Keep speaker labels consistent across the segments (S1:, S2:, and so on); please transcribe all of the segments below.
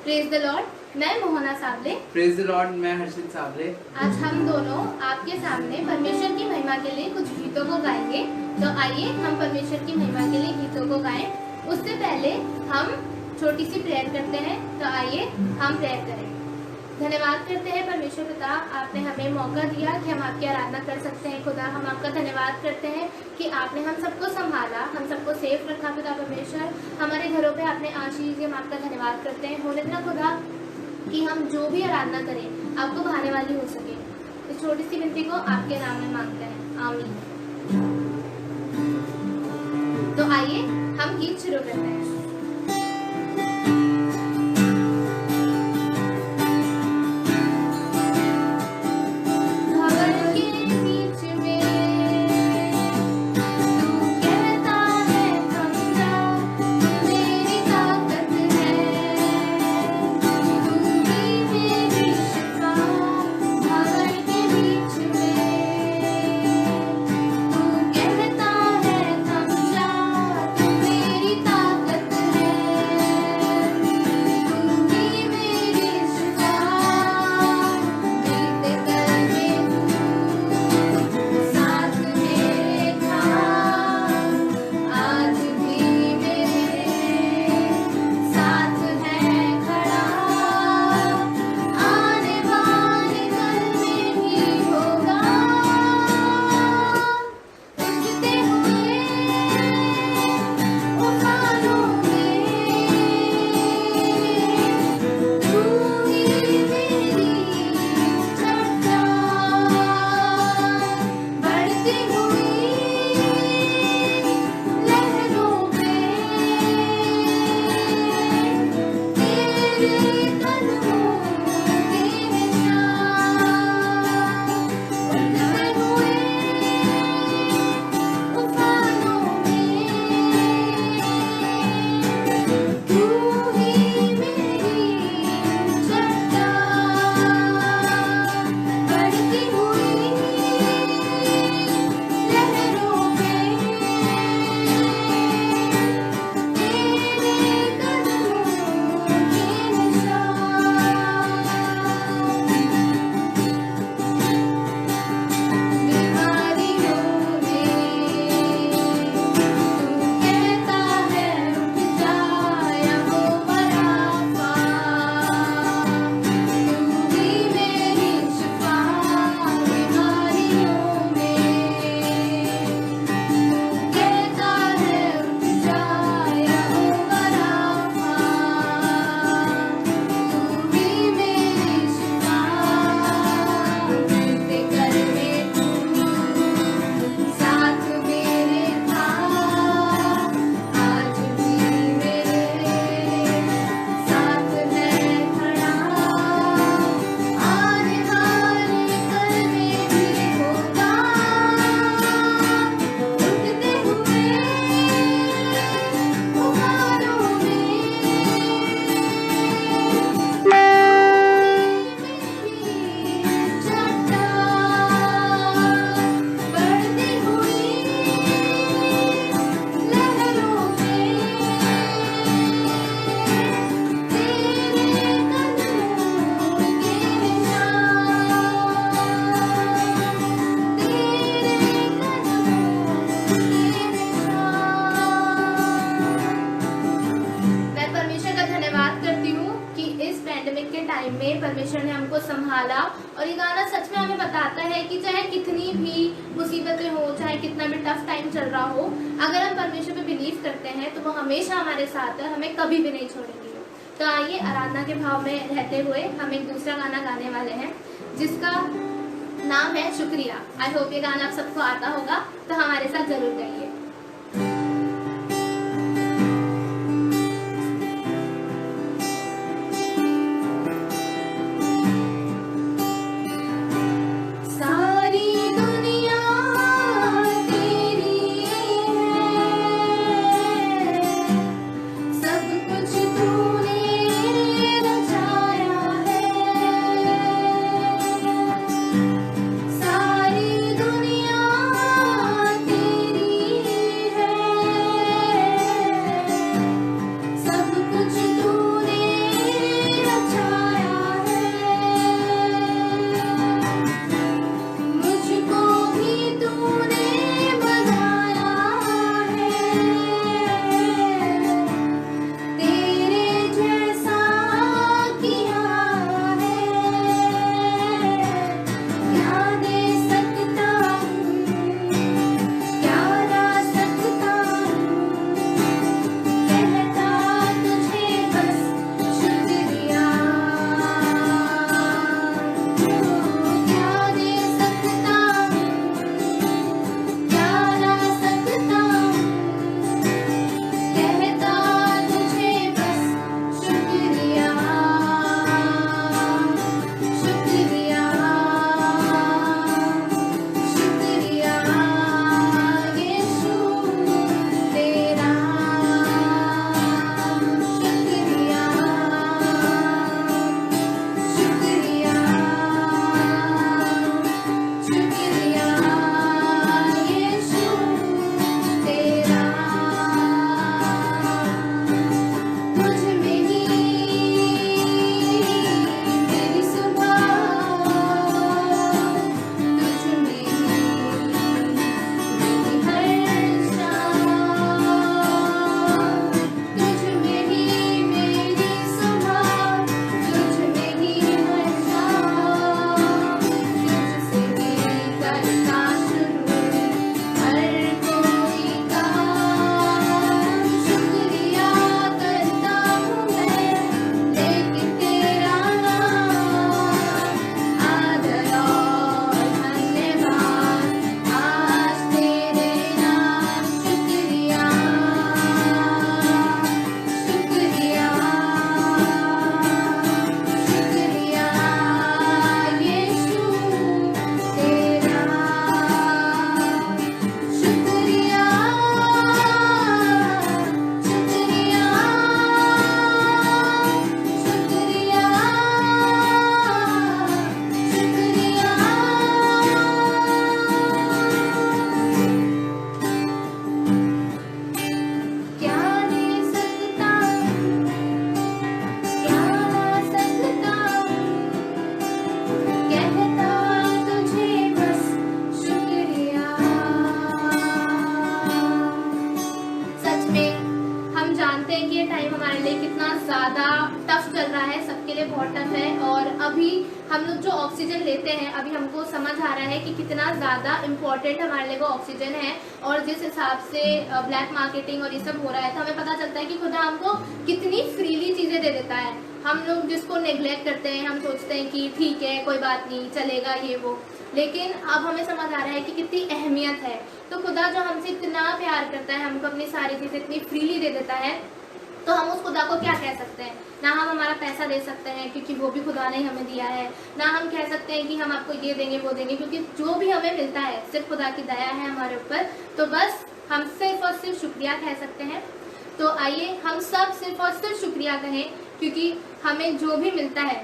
S1: Praise the Lord. मैं Mohana Sable.
S2: Praise the Lord. मैं हर्षित साबले।
S1: आज हम दोनों आपके सामने परमेश्वर की महिमा के लिए कुछ गीतों को गाएंगे। तो आइए हम परमेश्वर की महिमा के लिए गीतों को गाएं। उससे पहले हम छोटी सी प्रेयर करते हैं। तो आइए हम प्रेयर करें। धन्यवाद करते हैं परमेश्वर पिता, आपने हमें मौका दिया कि हम आपकी आराधना कर सकते हैं। खुदा, हम आपका धन्यवाद करते हैं कि आपने हम सबको संभाला, हम सबको सेफ रखा। पिता परमेश्वर, हमारे घरों पे आपने आशीष दी, हम आपका धन्यवाद करते हैं। होने देना खुदा कि हम जो भी आराधना करें आपको भाने वाली हो सके। इस छोटी सी विनती को आपके नाम में मांगते हैं, आमीन। तो आइए हम गीत शुरू करते हैं। परमेश्वर ने हमको संभाला और ये गाना सच में हमें बताता है कि चाहे कितनी भी मुसीबतें हो, चाहे कितना भी टफ टाइम चल रहा हो, अगर हम परमेश्वर पे बिलीव करते हैं तो वो हमेशा हमारे साथ है, हमें कभी भी नहीं छोड़ेंगे। तो आइए आराधना के भाव में रहते हुए हम एक दूसरा गाना गाने वाले हैं जिसका नाम है शुक्रिया। आई होप ये गाना आप सबको आता होगा, तो हमारे साथ जरूर गाइए।
S3: सारी दुनिया तेरी
S1: सबके लिए बहुत टफ है। और अभी हम लोग जो ऑक्सीजन लेते हैं, अभी हमको समझ आ रहा है कि कितना ज़्यादा इम्पोर्टेंट हमारे लिए वो ऑक्सीजन है। और जिस हिसाब से ब्लैक मार्केटिंग और ये सब हो रहा है, तो हमें पता चलता है कि खुदा हमको कितनी फ्रीली चीज़ें दे देता है। हम लोग जिसको नेग्लेक्ट करते हैं, हम सोचते हैं कि ठीक है कोई बात नहीं चलेगा ये वो, लेकिन अब हमें समझ आ रहा है कि कितनी अहमियत है। तो खुदा जो हमसे इतना प्यार करता है, हमको अपनी सारी चीज़ें इतनी फ्रीली दे देता है, तो हम उस खुदा को क्या कह सकते हैं? ना हम हमारा पैसा दे सकते हैं क्योंकि वो भी खुदा ने हमें दिया है, ना हम कह सकते हैं कि हम आपको ये देंगे वो देंगे, क्योंकि जो भी हमें मिलता है सिर्फ खुदा की दया है हमारे ऊपर। तो बस हम सिर्फ और सिर्फ शुक्रिया कह सकते हैं। तो आइए हम सब सिर्फ और सिर्फ शुक्रिया कहें, क्योंकि हमें जो भी मिलता है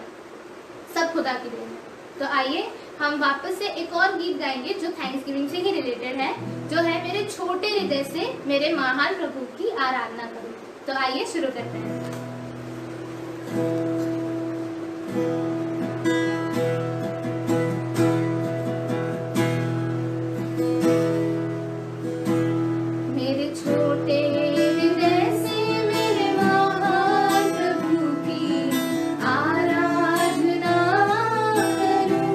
S1: सब खुदा की देन है। तो आइए हम वापस से एक और गीत गाएंगे जो थैंक्स गिविंग से ही रिलेटेड है, जो है मेरे छोटे हृदय से मेरे महान प्रभु की आराधना करूं। तो आइए शुरू करते हैं। मेरे छोटे हृदय से मेरे महान प्रभु की आराधना करूं।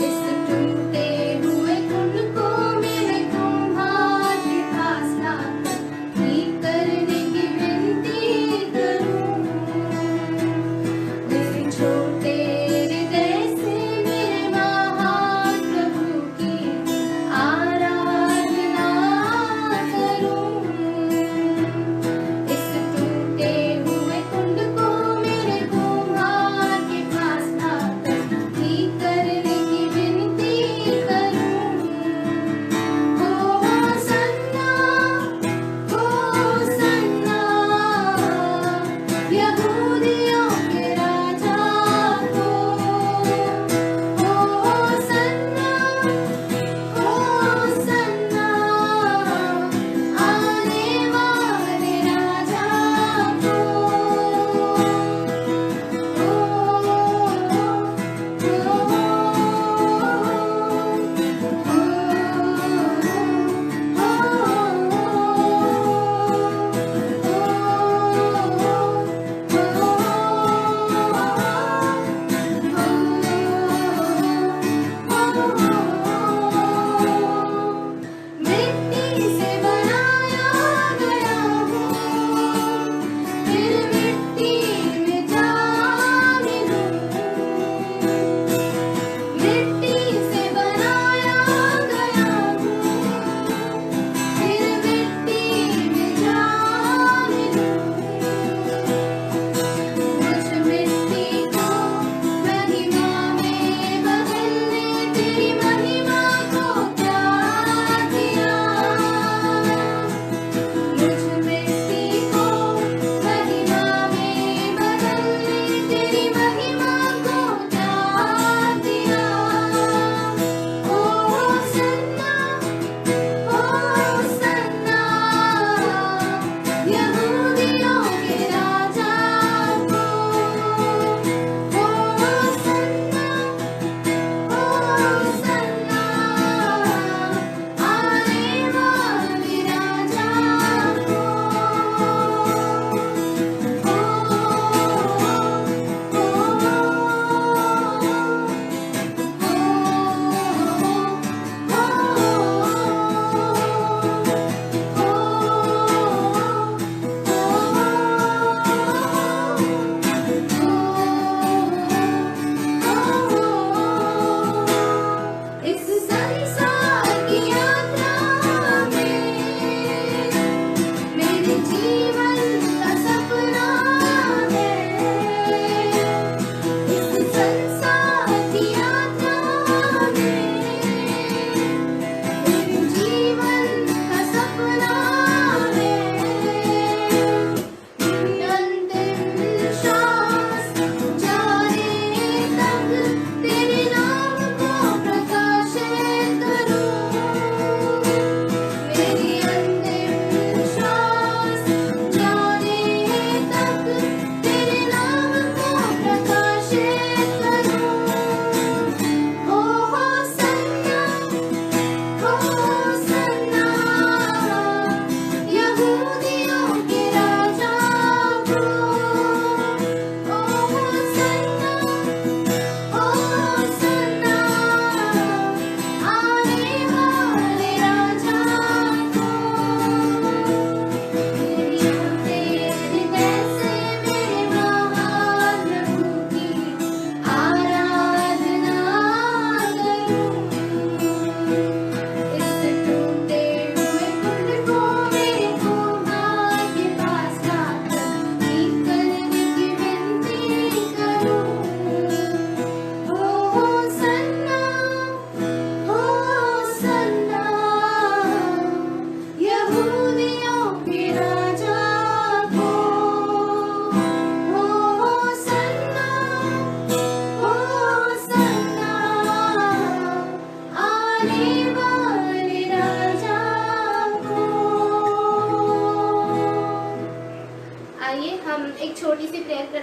S1: इस टूटे हुए कुंड को मेरे तुम्हारे पास लाकर ठीक करने की विनती करूं।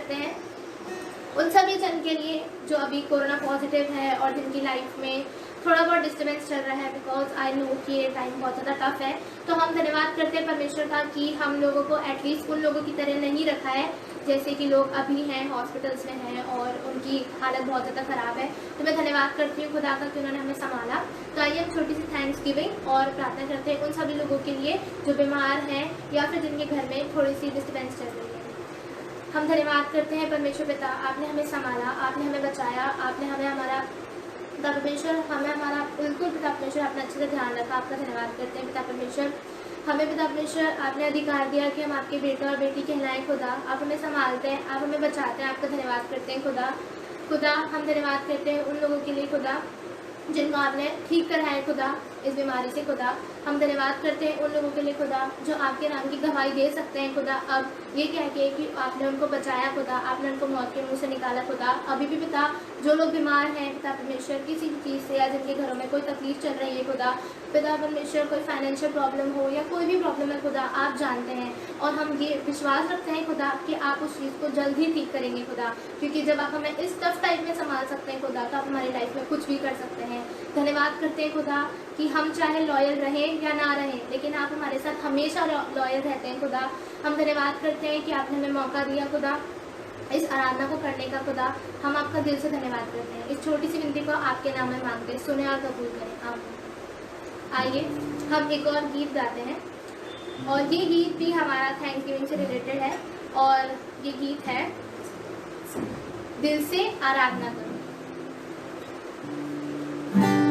S1: करते हैं उन सभी जन के लिए जो अभी कोरोना पॉजिटिव है और जिनकी लाइफ में थोड़ा बहुत डिस्टर्बेंस चल रहा है, बिकॉज आई नो कि ये टाइम बहुत ज़्यादा टफ है। तो हम धन्यवाद करते हैं परमेश्वर का कि हम लोगों को एटलीस्ट उन लोगों की तरह नहीं रखा है जैसे कि लोग अभी हैं, हॉस्पिटल्स में हैं और उनकी हालत बहुत ज़्यादा ख़राब है। तो मैं धन्यवाद करती हूँ खुदा का कि उन्होंने हमें संभाला। तो आइए हम छोटी सी थैंक्स गिविंग और प्रार्थना करते हैं उन सभी लोगों के लिए जो बीमार हैं या फिर जिनके घर में थोड़ी सी डिस्टर्बेंस चल रही है। हम धन्यवाद करते हैं परमेश्वर पिता, आपने हमें संभाला, आपने हमें बचाया, आपने हमें हमारा पिता परमेश्वर हमें हमारा बिल्कुल पिता परमेश्वर आपने अच्छे से ध्यान रखा। आपका धन्यवाद करते हैं पिता परमेश्वर। हमें पिता परमेश्वर आपने अधिकार दिया कि हम आपके बेटे और बेटी कहलाएं खुदा। आप हमें संभालते हैं, आप हमें बचाते हैं, आपका धन्यवाद करते हैं खुदा। हम धन्यवाद करते हैं उन लोगों के लिए खुदा जिनको आपने ठीक करा है खुदा इस बीमारी से खुदा। हम धन्यवाद करते हैं उन लोगों के लिए खुदा जो आपके नाम की गवाही दे सकते हैं खुदा, अब ये कह के कि आपने उनको बचाया खुदा, आपने उनको मौत के मुंह से निकाला खुदा। अभी भी पिता जो लोग बीमार हैं पिता परमेश्वर किसी भी चीज़ से या जिनके घरों में कोई तकलीफ चल रही है खुदा, पिता परमेश्वर कोई फाइनेंशियल प्रॉब्लम हो या कोई भी प्रॉब्लम है खुदा, आप जानते हैं और हम ये विश्वास रखते हैं खुदा कि आप उस चीज़ को जल्द ही ठीक करेंगे खुदा, क्योंकि जब आप हमें इस टफ टाइम में संभाल सकते हैं खुदा तो आप हमारी लाइफ में कुछ भी कर सकते हैं। धन्यवाद करते हैं खुदा कि हम चाहे लॉयल रहें या ना रहें लेकिन आप हमारे साथ हमेशा लॉयल रहते हैं खुदा। हम धन्यवाद करते हैं कि आपने हमें मौका दिया खुदा इस आराधना को करने का खुदा। हम आपका दिल से धन्यवाद करते हैं। इस छोटी सी विनती को आपके नाम में मांगते हैं, सुने और कबूल करें। आप आइए हम एक और गीत गाते हैं और ये गीत भी हमारा थैंक्स गिविंग से रिलेटेड है और ये गीत है दिल से आराधना करो।
S3: आराधना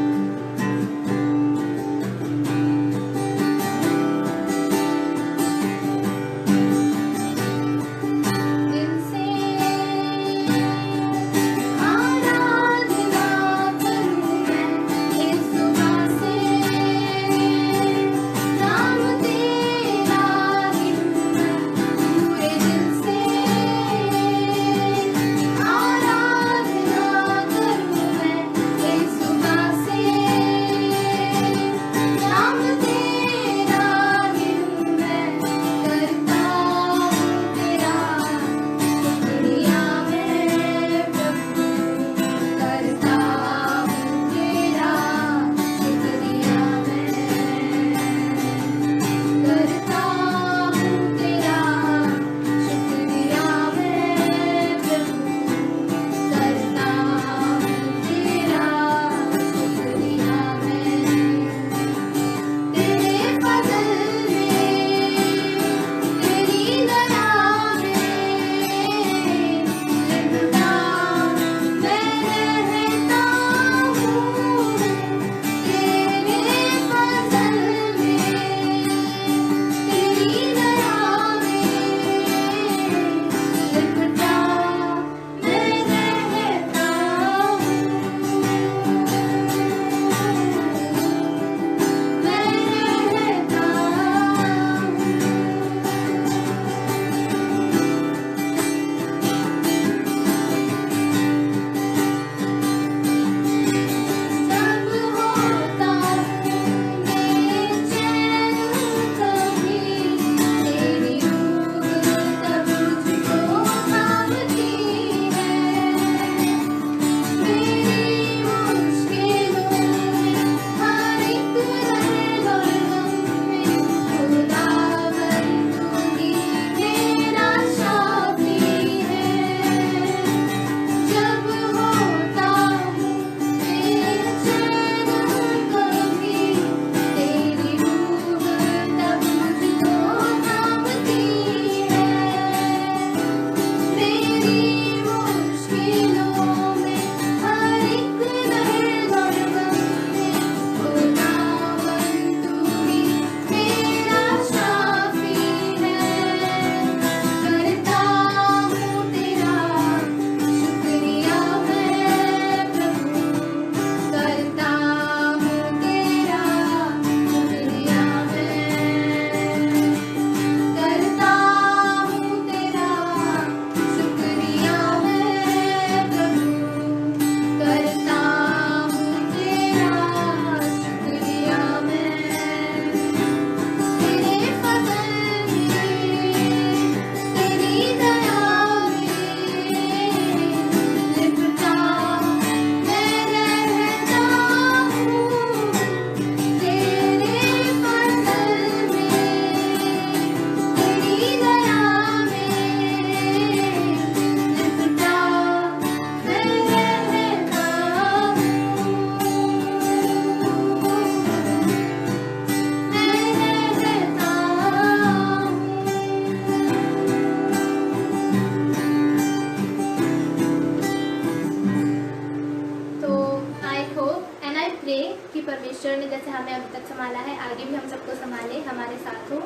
S1: परमेश्वर ने जैसे हमें अभी तक संभाला है, आगे भी हम सबको संभाले, हमारे साथ हो।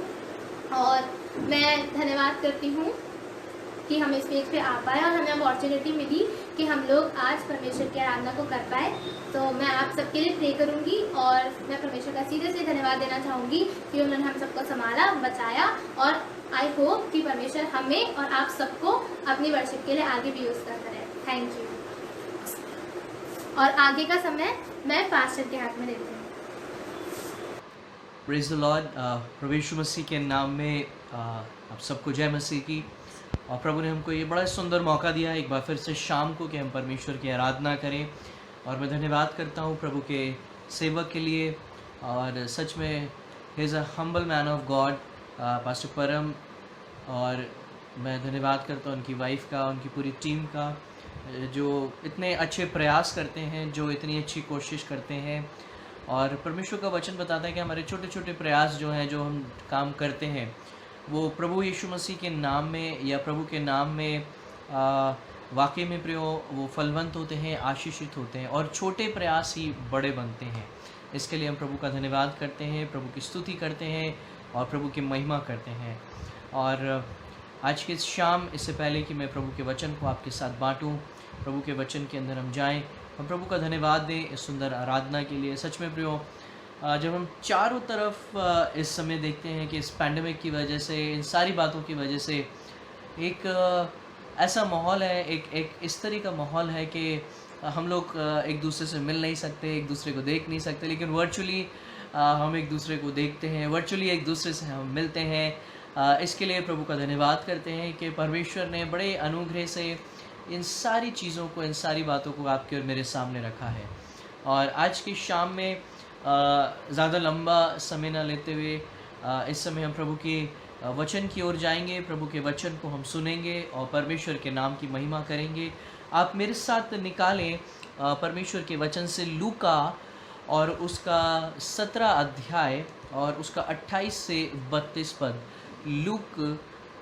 S1: और मैं धन्यवाद करती हूँ कि हम इस पेज पे आ पाए और हमें अपॉर्चुनिटी मिली कि हम लोग आज परमेश्वर की आराधना को कर पाए। तो मैं आप सबके लिए प्रे करूँगी और मैं परमेश्वर का सीधे से धन्यवाद देना चाहूँगी कि उन्होंने हम सबको संभाला, बचाया, और आई होप कि परमेश्वर हमें और आप सबको अपनी वर्शिप के लिए आगे भी यूज़ करता रहे। Thank you. और आगे का समय मैं पास्टर के हाथ में देती हूँ।
S3: Praise the Lord. प्रभु यीशु मसीह के नाम में आप सबको जय मसीह की। और प्रभु ने हमको ये बड़ा सुंदर मौका दिया है एक बार फिर से शाम को कि हम परमेश्वर की आराधना करें। और मैं धन्यवाद करता हूँ प्रभु के सेवक के लिए। और सच में he is a humble man of God, pastor परम। और मैं धन्यवाद करता हूँ उनकी वाइफ का, उनकी पूरी टीम का, जो इतने अच्छे प्रयास करते हैं, जो इतनी अच्छी कोशिश करते हैं। और परमेश्वर का वचन बताता है कि हमारे छोटे छोटे प्रयास जो हैं, जो हम काम करते हैं, वो प्रभु यीशु मसीह के नाम में या प्रभु के नाम में वाकई में प्रियो वो फलवंत होते हैं, आशीषित होते हैं, और छोटे प्रयास ही बड़े बनते हैं। इसके लिए हम प्रभु का धन्यवाद करते हैं, प्रभु की स्तुति करते हैं और प्रभु की महिमा करते हैं। और आज की शाम, इससे पहले कि मैं प्रभु के वचन को आपके साथ बांटूं, प्रभु के वचन के अंदर हम जाएं, हम प्रभु का धन्यवाद दें इस सुंदर आराधना के लिए। सच में प्रियो, जब हम चारों तरफ इस समय देखते हैं कि इस पैंडमिक की वजह से, इन सारी बातों की वजह से एक ऐसा माहौल है, एक इस तरह का माहौल है कि हम लोग एक दूसरे से मिल नहीं सकते, एक दूसरे को देख नहीं सकते, लेकिन वर्चुअली हम एक दूसरे को देखते हैं, वर्चुअली एक दूसरे से हम मिलते हैं। इसके लिए प्रभु का धन्यवाद करते हैं कि परमेश्वर ने बड़े अनुग्रह से इन सारी चीज़ों को, इन सारी बातों को आपके और मेरे सामने रखा है। और आज की शाम में ज़्यादा लंबा समय ना लेते हुए इस समय हम प्रभु के वचन की ओर जाएंगे, प्रभु के वचन को हम सुनेंगे और परमेश्वर के नाम की महिमा करेंगे। आप मेरे साथ निकालें परमेश्वर के वचन से लूका और उसका 17 अध्याय और उसका 28 से 32 पद। Luke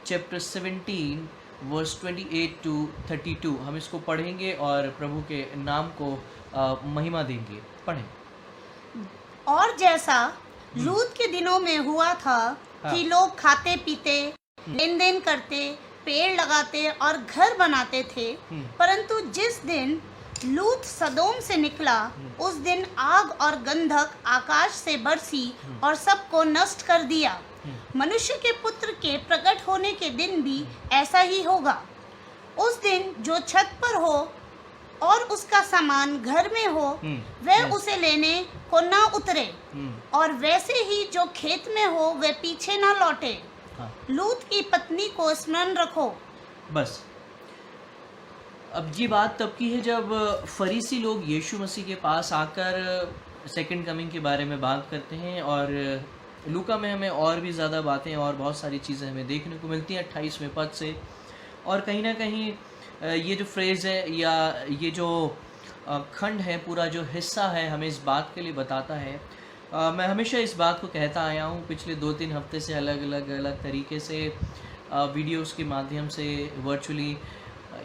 S3: chapter 17 verse 28 to 32। हम इसको पढ़ेंगे और प्रभु के नाम को महिमा देंगे। पढ़ें।
S4: और जैसा लूत के दिनों में हुआ था कि लोग खाते पीते, लेन देन करते, पेड़ लगाते और घर बनाते थे, परंतु जिस दिन लूत सदोम से निकला, उस दिन आग और गंधक आकाश से बरसी और सबको नष्ट कर दिया। मनुष्य के पुत्र के प्रकट होने के दिन भी ऐसा ही होगा। उस दिन जो छत पर हो और उसका सामान घर में हो, वह उसे लेने को ना उतरे, और वैसे ही जो खेत में हो वह पीछे ना लौटे। लूत की पत्नी को स्मरण रखो।
S3: बस अब ये बात तब की है जब फरीसी लोग यीशु मसीह के पास आकर सेकंड कमिंग के बारे में बात करते हैं। और लूका में हमें और भी ज़्यादा बातें और बहुत सारी चीज़ें हमें देखने को मिलती हैं 28वें पद से। और कहीं ना कहीं ये जो फ्रेज़ है या ये जो खंड है, पूरा जो हिस्सा है, हमें इस बात के लिए बताता है। मैं हमेशा इस बात को कहता आया हूँ पिछले 2-3 हफ्ते से, अलग अलग तरीके से वीडियोस के माध्यम से, वर्चुअली,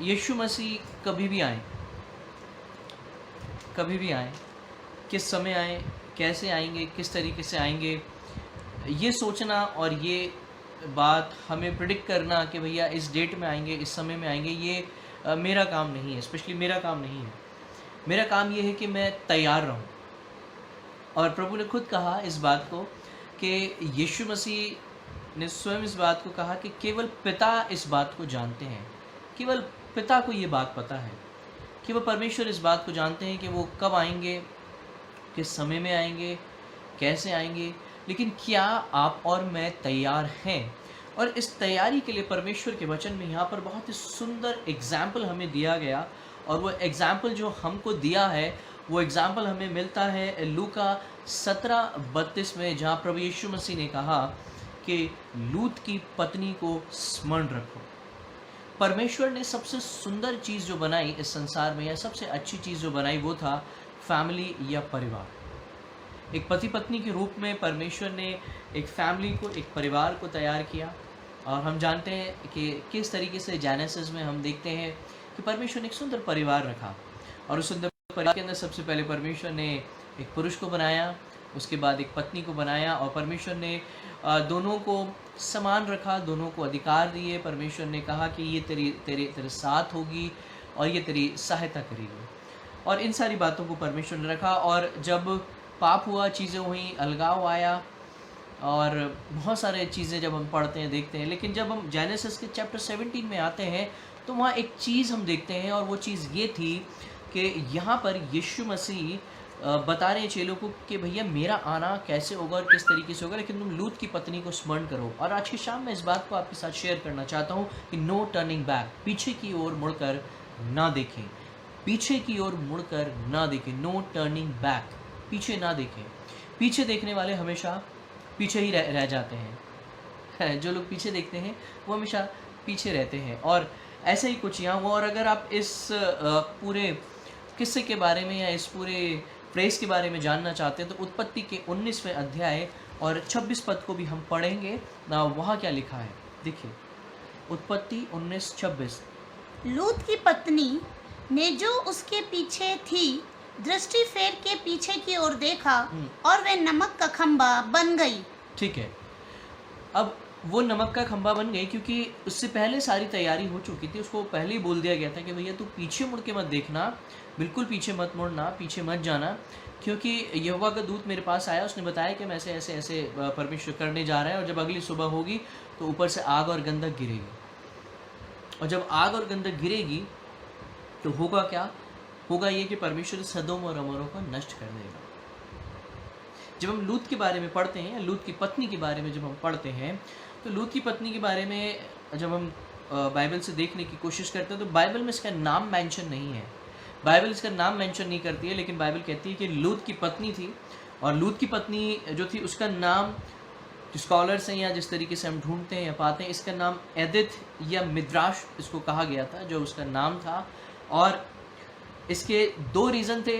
S3: यीशु मसीह कभी भी आए, किस समय आए, कैसे आएंगे, किस तरीके से आएंगे, ये सोचना और ये बात हमें प्रिडिक्ट करना कि भैया इस डेट में आएंगे, इस समय में आएंगे, ये मेरा काम नहीं है। स्पेशली मेरा काम नहीं है। मेरा काम ये है कि मैं तैयार रहूं। और प्रभु ने खुद कहा इस बात को कि यीशु मसीह ने स्वयं इस बात को कहा कि केवल पिता इस बात को जानते हैं, केवल पिता को ये बात पता है, कि वह परमेश्वर इस बात को जानते हैं कि वो कब आएंगे, किस समय में आएंगे, कैसे आएंगे। लेकिन क्या आप और मैं तैयार हैं? और इस तैयारी के लिए परमेश्वर के वचन में यहाँ पर बहुत ही सुंदर एग्जाम्पल हमें दिया गया। और वो एग्जाम्पल जो हमको दिया है, वो एग्जाम्पल हमें मिलता है लूका 17:32 में, जहाँ प्रभु यीशु मसीह ने कहा कि लूत की पत्नी को स्मरण रखो। परमेश्वर ने सबसे सुंदर चीज़ जो बनाई इस संसार में, या सबसे अच्छी चीज़ जो बनाई, वो था फैमिली या परिवार। एक पति पत्नी के रूप में परमेश्वर ने एक फैमिली को, एक परिवार को तैयार किया। और हम जानते हैं कि किस तरीके से जेनेसिस में हम देखते हैं कि परमेश्वर ने एक सुंदर परिवार रखा। और उस सुंदर परिवार के अंदर सबसे पहले परमेश्वर ने एक पुरुष को बनाया उसके बाद एक पत्नी को बनाया और परमेश्वर ने दोनों को समान रखा, दोनों को अधिकार दिए। परमेश्वर ने कहा कि ये तेरे साथ होगी और ये तेरी सहायता करेगी, और इन सारी बातों को परमेश्वर ने रखा। और जब पाप हुआ, चीज़ें हुई, अलगाव आया और बहुत सारे चीज़ें जब हम पढ़ते हैं, देखते हैं, लेकिन जब हम जेनेसिस के चैप्टर 17 में आते हैं तो वहाँ एक चीज़ हम देखते हैं, और वो चीज़ ये थी कि यहाँ पर यीशु मसीह बता रहे हैं चेलों को कि भैया मेरा आना कैसे होगा और किस तरीके से होगा, लेकिन तुम लूत की पत्नी को स्मरण करो। और आज की शाम मैं इस बात को आपके साथ शेयर करना चाहता हूँ कि नो टर्निंग बैक, पीछे की ओर मुड़कर ना देखें, पीछे की ओर मुड़कर ना देखें, नो टर्निंग बैक, पीछे ना देखें। पीछे देखने वाले हमेशा पीछे ही रह जाते हैं। जो लोग पीछे देखते हैं वो हमेशा पीछे रहते हैं, और ऐसे ही कुछ यहाँ हुआ। और अगर आप इस पूरे किस्से के बारे में या इस पूरे फ्रेज के बारे में जानना चाहते हैं तो उत्पत्ति के 19वें अध्याय और 26 पद को भी हम पढ़ेंगे ना, वहाँ क्या लिखा है देखिए। उत्पत्ति 19:26।
S4: लूत की पत्नी ने जो उसके पीछे थी दृष्टि फेर के पीछे की ओर देखा और वह नमक का खंबा बन गई।
S3: ठीक है, अब वो नमक का खंबा बन गई क्योंकि उससे पहले सारी तैयारी हो चुकी थी। उसको पहले ही बोल दिया गया था कि भैया तू पीछे मुड़ के मत देखना, बिल्कुल पीछे मत मुड़ना, पीछे मत जाना, क्योंकि यहोवा का दूत मेरे पास आया, उसने बताया कि मैं ऐसे ऐसे परमेश्वर करने जा रहा है, और जब अगली सुबह होगी तो ऊपर से आग और गंधक गिरेगी, और जब आग और गंधक गिरेगी तो होगा क्या, होगा ये कि परमेश्वर सदोम और अमोरा को नष्ट कर देगा। जब हम लूत के बारे में पढ़ते हैं, लूत की पत्नी के बारे में जब हम पढ़ते हैं, तो लूत की पत्नी के बारे में जब हम बाइबल से देखने की कोशिश करते हैं तो बाइबल में इसका नाम मेंशन नहीं है, बाइबल इसका नाम मेंशन नहीं करती है, लेकिन बाइबल कहती है कि लूत की पत्नी थी, और लूत की पत्नी जो थी उसका नाम, जो स्कॉलर्स हैं या जिस तरीके से हम ढूंढते हैं या पाते हैं, इसका नाम एदिथ या मिद्राश इसको कहा गया था, जो उसका नाम था। और इसके 2 रीज़न थे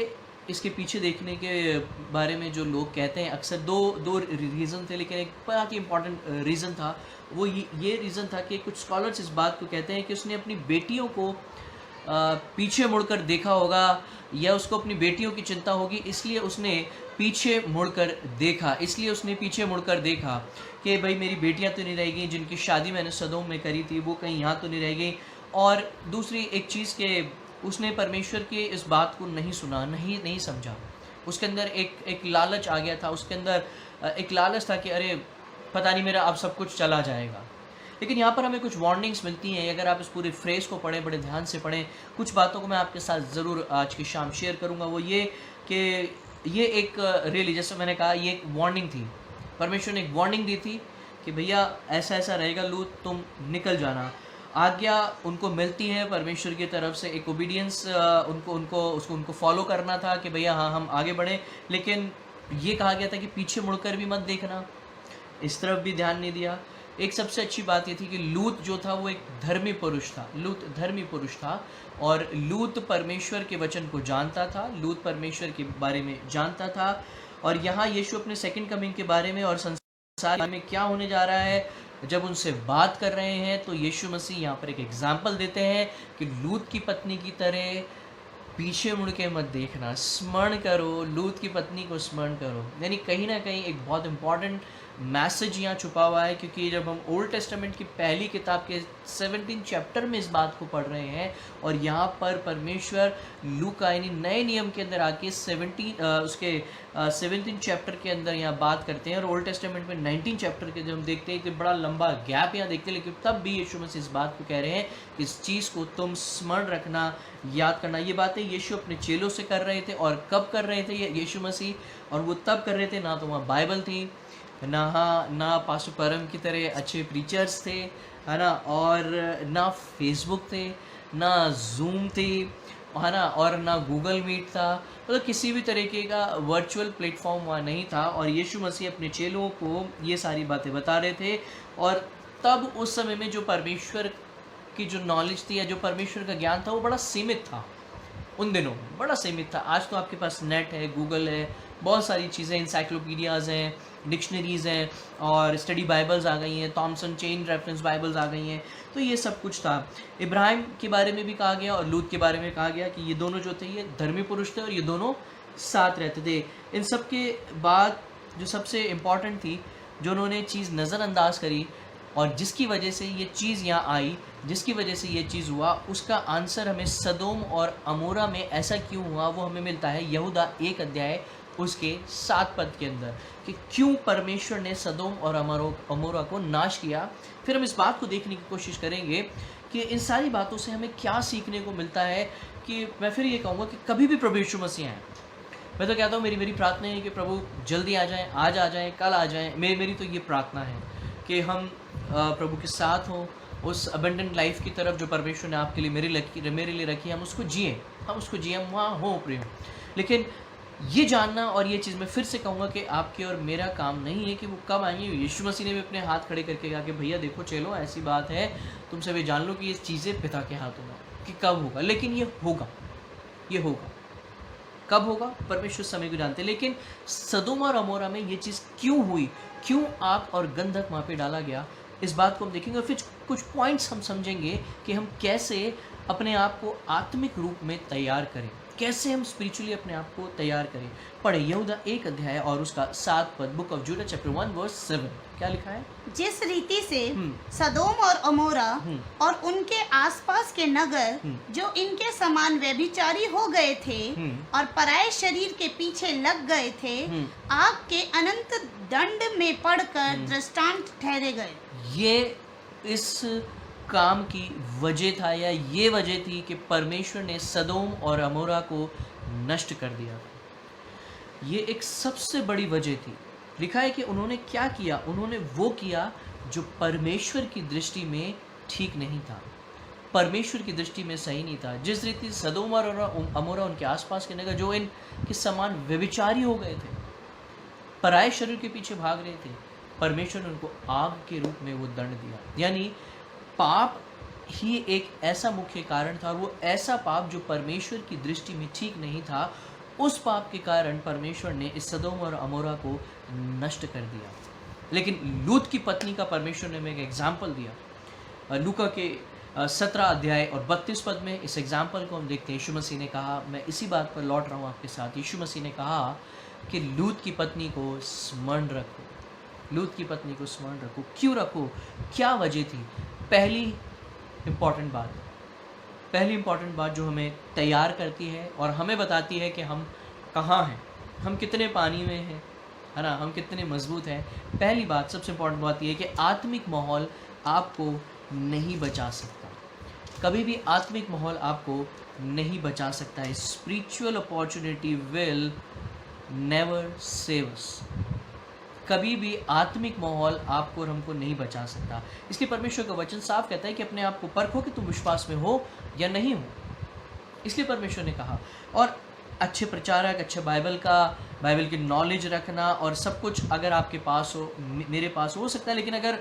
S3: इसके पीछे देखने के बारे में, जो लोग कहते हैं अक्सर दो रीज़न थे, लेकिन एक बहुत ही इम्पॉर्टेंट रीज़न था। वो ये रीज़न था कि कुछ स्कॉलर्स इस बात को कहते हैं कि उसने अपनी बेटियों को पीछे मुड़कर देखा होगा, या उसको अपनी बेटियों की चिंता होगी, इसलिए उसने पीछे मुड़कर देखा, इसलिए उसने पीछे मुड़कर देखा कि भाई मेरी बेटियां तो नहीं रह गई, जिनकी शादी मैंने सदोम में करी थी वो कहीं यहाँ तो नहीं रह गई। और दूसरी एक चीज़ के उसने परमेश्वर की इस बात को नहीं सुना, नहीं समझा, उसके अंदर एक लालच आ गया था, उसके अंदर एक लालच था कि अरे पता नहीं मेरा अब सब कुछ चला जाएगा। लेकिन यहाँ पर हमें कुछ वार्निंग्स मिलती हैं, अगर आप इस पूरे फ्रेज को पढ़ें, बड़े ध्यान से पढ़ें, कुछ बातों को मैं आपके साथ ज़रूर आज की शाम शेयर करूँगा। वो ये कि ये एक रियली, जैसे मैंने कहा, ये एक वार्निंग थी, परमेश्वर ने एक वार्निंग दी थी कि भैया ऐसा ऐसा रहेगा लूत, तुम निकल जाना। आज्ञा उनको मिलती है परमेश्वर की तरफ से, एक ओबीडियंस उनको फॉलो करना था कि भैया हाँ हम आगे बढ़ें, लेकिन ये कहा गया था कि पीछे मुड़कर भी मत देखना, इस तरफ भी ध्यान नहीं दिया। एक सबसे अच्छी बात ये थी कि लूत जो था वो एक धर्मी पुरुष था, लूत धर्मी पुरुष था, और लूत परमेश्वर के वचन को जानता था, लूत परमेश्वर के बारे में जानता था। और यहाँ यीशु अपने सेकंड कमिंग के बारे में और संसार में क्या होने जा रहा है जब उनसे बात कर रहे हैं, तो यीशु मसीह यहाँ पर एक एग्जाम्पल देते हैं कि लूत की पत्नी की तरह पीछे मुड़ के मत देखना, स्मरण करो, लूत की पत्नी को स्मरण करो। यानी कहीं ना कहीं एक बहुत इंपॉर्टेंट मैसेज यहाँ छुपा हुआ है, क्योंकि जब हम ओल्ड टेस्टामेंट की पहली किताब के 17 चैप्टर में इस बात को पढ़ रहे हैं, और यहाँ पर परमेश्वर लूका यानी नए नियम के अंदर आके 17 चैप्टर के अंदर यहाँ बात करते हैं, और ओल्ड टेस्टामेंट में 19 चैप्टर के जब हम देखते हैं कि बड़ा लंबा गैप यहाँ देखते हैं, लेकिन तब भी यीशु मसीह इस बात को कह रहे हैं कि इस चीज़ को तुम स्मरण रखना, याद करना। ये बातें यीशु अपने चेलों से कर रहे थे, और कब कर रहे थे ये यीशु मसीह, और वो तब कर रहे थे ना तो वहाँ बाइबल थी, ना पास्टर परम की तरह अच्छे प्रीचर्स थे, है ना, और ना फेसबुक थे, ना जूम थी, है ना, और ना गूगल मीट था, मतलब किसी भी तरीके का वर्चुअल प्लेटफॉर्म वहाँ नहीं था। और यीशु मसीह अपने चेलों को ये सारी बातें बता रहे थे, और तब उस समय में जो परमेश्वर की जो नॉलेज थी या जो परमेश्वर का ज्ञान था वो बड़ा सीमित था, उन दिनों बड़ा सीमित था। आज तो आपके पास नेट है, गूगल है, बहुत सारी चीज़ें, इंसाइक्लोपीडियाज़ हैं, डिक्शनरीज़ हैं, और स्टडी बाइबल्स आ गई हैं, थॉमसन चेन रेफरेंस बाइबल्स आ गई हैं, तो ये सब कुछ था। इब्राहिम के बारे में भी कहा गया और लूत के बारे में कहा गया कि ये दोनों जो थे ये धर्मी पुरुष थे, और ये दोनों साथ रहते थे। इन सब के बाद जो सबसे इम्पॉर्टेंट थी, जो उन्होंने चीज़ नज़रअंदाज करी और जिसकी वजह से ये चीज़ यहाँ आई, जिसकी वजह से ये चीज़ हुआ, उसका आंसर हमें सदोम और अमोरा में ऐसा क्यों हुआ वो हमें मिलता है यहूदा 1 अध्याय उसके 7 पद के अंदर, कि क्यों परमेश्वर ने सदोम और अमोरा को नाश किया। फिर हम इस बात को देखने की कोशिश करेंगे कि इन सारी बातों से हमें क्या सीखने को मिलता है। कि मैं फिर ये कहूँगा कि कभी भी प्रभु यीशु मसीह आए, मैं तो कहता हूँ मेरी प्रार्थना है कि प्रभु जल्दी आ जाएं, आज आ जाएं, कल आ जाएं। मेरी तो ये प्रार्थना है कि हम प्रभु के साथ हों, उस अबंडेंट लाइफ की तरफ जो परमेश्वर ने आपके लिए मेरे लिए रखी है, हम उसको जिएं, हम वहाँ हों प्रेम। लेकिन ये जानना और ये चीज़ मैं फिर से कहूँगा कि आपके और मेरा काम नहीं है कि वो कब आएंगे। यीशु मसीह ने भी अपने हाथ खड़े करके कहा कि भैया देखो चलो ऐसी बात है, तुम सभी जान लो कि ये चीज़ें पिता के हाथों में कि कब होगा, लेकिन ये होगा। कब होगा परमेश्वर समय को जानते हैं। लेकिन सदोम और अमोरा में ये चीज़ क्यों हुई, क्यों आग और गंधक वहाँ पे डाला गया, इस बात को हम देखेंगे और फिर कुछ पॉइंट्स हम समझेंगे कि हम कैसे अपने आप को आत्मिक रूप में तैयार करें, कैसे हम स्पिरिचुअली अपने आप को तैयार करें। पढ़े यहूदा 1 अध्याय और उसका 7 पद, book of Jude chapter 1 verse 7। क्या लिखा है?
S4: जिस रीति से सदोम और अमोरा और उनके आसपास के नगर जो इनके समान व्यभिचारी हो गए थे और पराये शरीर के पीछे लग गए थे, आग के अनंत दंड में पड़कर दृष्टांत ठहरे गए। ये
S3: इस काम की वजह था, या ये वजह थी कि परमेश्वर ने सदोम और अमोरा को नष्ट कर दिया था। ये एक सबसे बड़ी वजह थी। लिखा है कि उन्होंने क्या किया, उन्होंने वो किया जो परमेश्वर की दृष्टि में ठीक नहीं था, परमेश्वर की दृष्टि में सही नहीं था। जिस रीति सदोम और अमोरा उनके आसपास के नगर जो इनके समान व्यभिचारी हो गए थे, पराये शरीर के पीछे भाग रहे थे, परमेश्वर ने उनको आग के रूप में वो दंड दिया। यानी पाप ही एक ऐसा मुख्य कारण था, और वो ऐसा पाप जो परमेश्वर की दृष्टि में ठीक नहीं था, उस पाप के कारण परमेश्वर ने इस सदोम और अमोरा को नष्ट कर दिया। लेकिन लूत की पत्नी का परमेश्वर ने हमें एक एग्जाम्पल दिया। लूका के 17 अध्याय और 32 पद में इस एग्जाम्पल को हम देखते हैं। यीशु मसीह ने कहा, मैं इसी बात पर लौट रहा हूँ आपके साथ। यीशु मसीह ने कहा कि लूत की पत्नी को स्मरण रखो, लूत की पत्नी को स्मरण रखो। क्यों रखो, क्या वजह थी? पहली इम्पॉर्टेंट बात जो हमें तैयार करती है और हमें बताती है कि हम कहाँ हैं, हम कितने पानी में हैं, है ना, हम कितने मजबूत हैं। पहली बात, सबसे इम्पॉर्टेंट बात यह है कि आत्मिक माहौल आपको नहीं बचा सकता, कभी भी आत्मिक माहौल आपको नहीं बचा सकता है। Spiritual opportunity will never save us. कभी भी आत्मिक माहौल आपको और हमको नहीं बचा सकता। इसलिए परमेश्वर का वचन साफ कहता है कि अपने आप को परखो कि तुम विश्वास में हो या नहीं हो। इसलिए परमेश्वर ने कहा, और अच्छे प्रचारक, अच्छे बाइबल की नॉलेज रखना और सब कुछ अगर आपके पास हो, मेरे पास हो सकता है, लेकिन अगर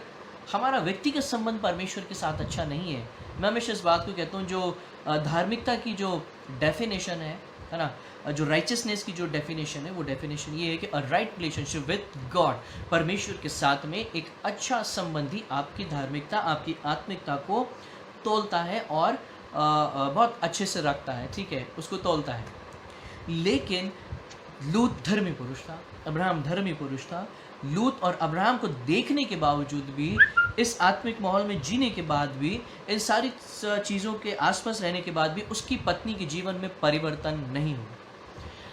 S3: हमारा व्यक्तिगत संबंध परमेश्वर के साथ अच्छा नहीं है, मैं हमेशा इस बात को कहता हूँ, जो धार्मिकता की जो डेफिनेशन है ना, जो राइचियसनेस की जो डेफिनेशन है, वो डेफिनेशन ये है कि a right relationship with God, परमेश्वर के साथ में एक अच्छा संबंधी आपकी धार्मिकता, आपकी आत्मिकता को तोलता है और बहुत अच्छे से रखता है, ठीक है, उसको तोलता है। लेकिन लूत धर्मी पुरुष था, अब्राहम धर्मी पुरुष था। लूत और अब्राहम को देखने के बावजूद भी, इस आत्मिक माहौल में जीने के बाद भी, इन सारी चीज़ों के आसपास रहने के बाद भी उसकी पत्नी के जीवन में परिवर्तन नहीं हुआ।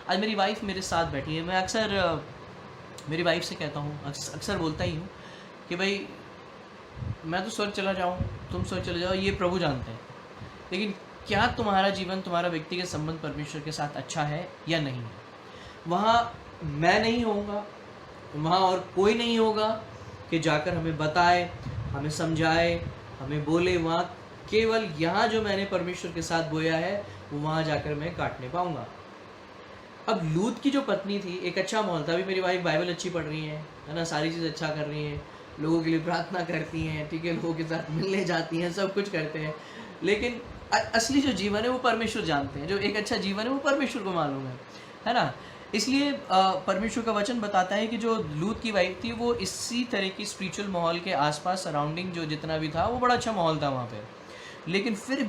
S3: आज मेरी वाइफ मेरे साथ बैठी है। मैं अक्सर मेरी वाइफ से कहता हूँ, अक्सर बोलता ही हूँ कि भाई मैं तो स्वर्ग चला जाऊँ, तुम स्वर्ग चले जाओ, ये प्रभु जानते हैं, लेकिन क्या तुम्हारा जीवन, तुम्हारा व्यक्तिगत संबंध परमेश्वर के साथ अच्छा है या नहीं है? वहाँ मैं नहीं होऊंगा, वहाँ और कोई नहीं होगा कि जाकर हमें बताए, हमें समझाए, हमें बोले। वहाँ केवल यहाँ जो मैंने परमेश्वर के साथ बोया है, वो वहाँ जाकर मैं काटने पाऊँगा। अब लूत की जो पत्नी थी, एक अच्छा माहौल था। अभी मेरी वाइफ बाइबल अच्छी पढ़ रही है ना, सारी चीज़ अच्छा कर रही हैं, लोगों के लिए प्रार्थना करती हैं, ठीक है, लोगों के साथ मिलने जाती हैं, सब कुछ करते हैं, लेकिन असली जो जीवन है वो परमेश्वर जानते हैं। जो एक अच्छा जीवन है वो परमेश्वर को मालूम है ना। इसलिए परमेश्वर का वचन बताता है कि जो लूत की वाइफ थी, वो इसी तरह की स्पिरिचुअल माहौल के आसपास सराउंडिंग जो जितना भी था, वो बड़ा अच्छा माहौल था वहाँ पे। लेकिन फिर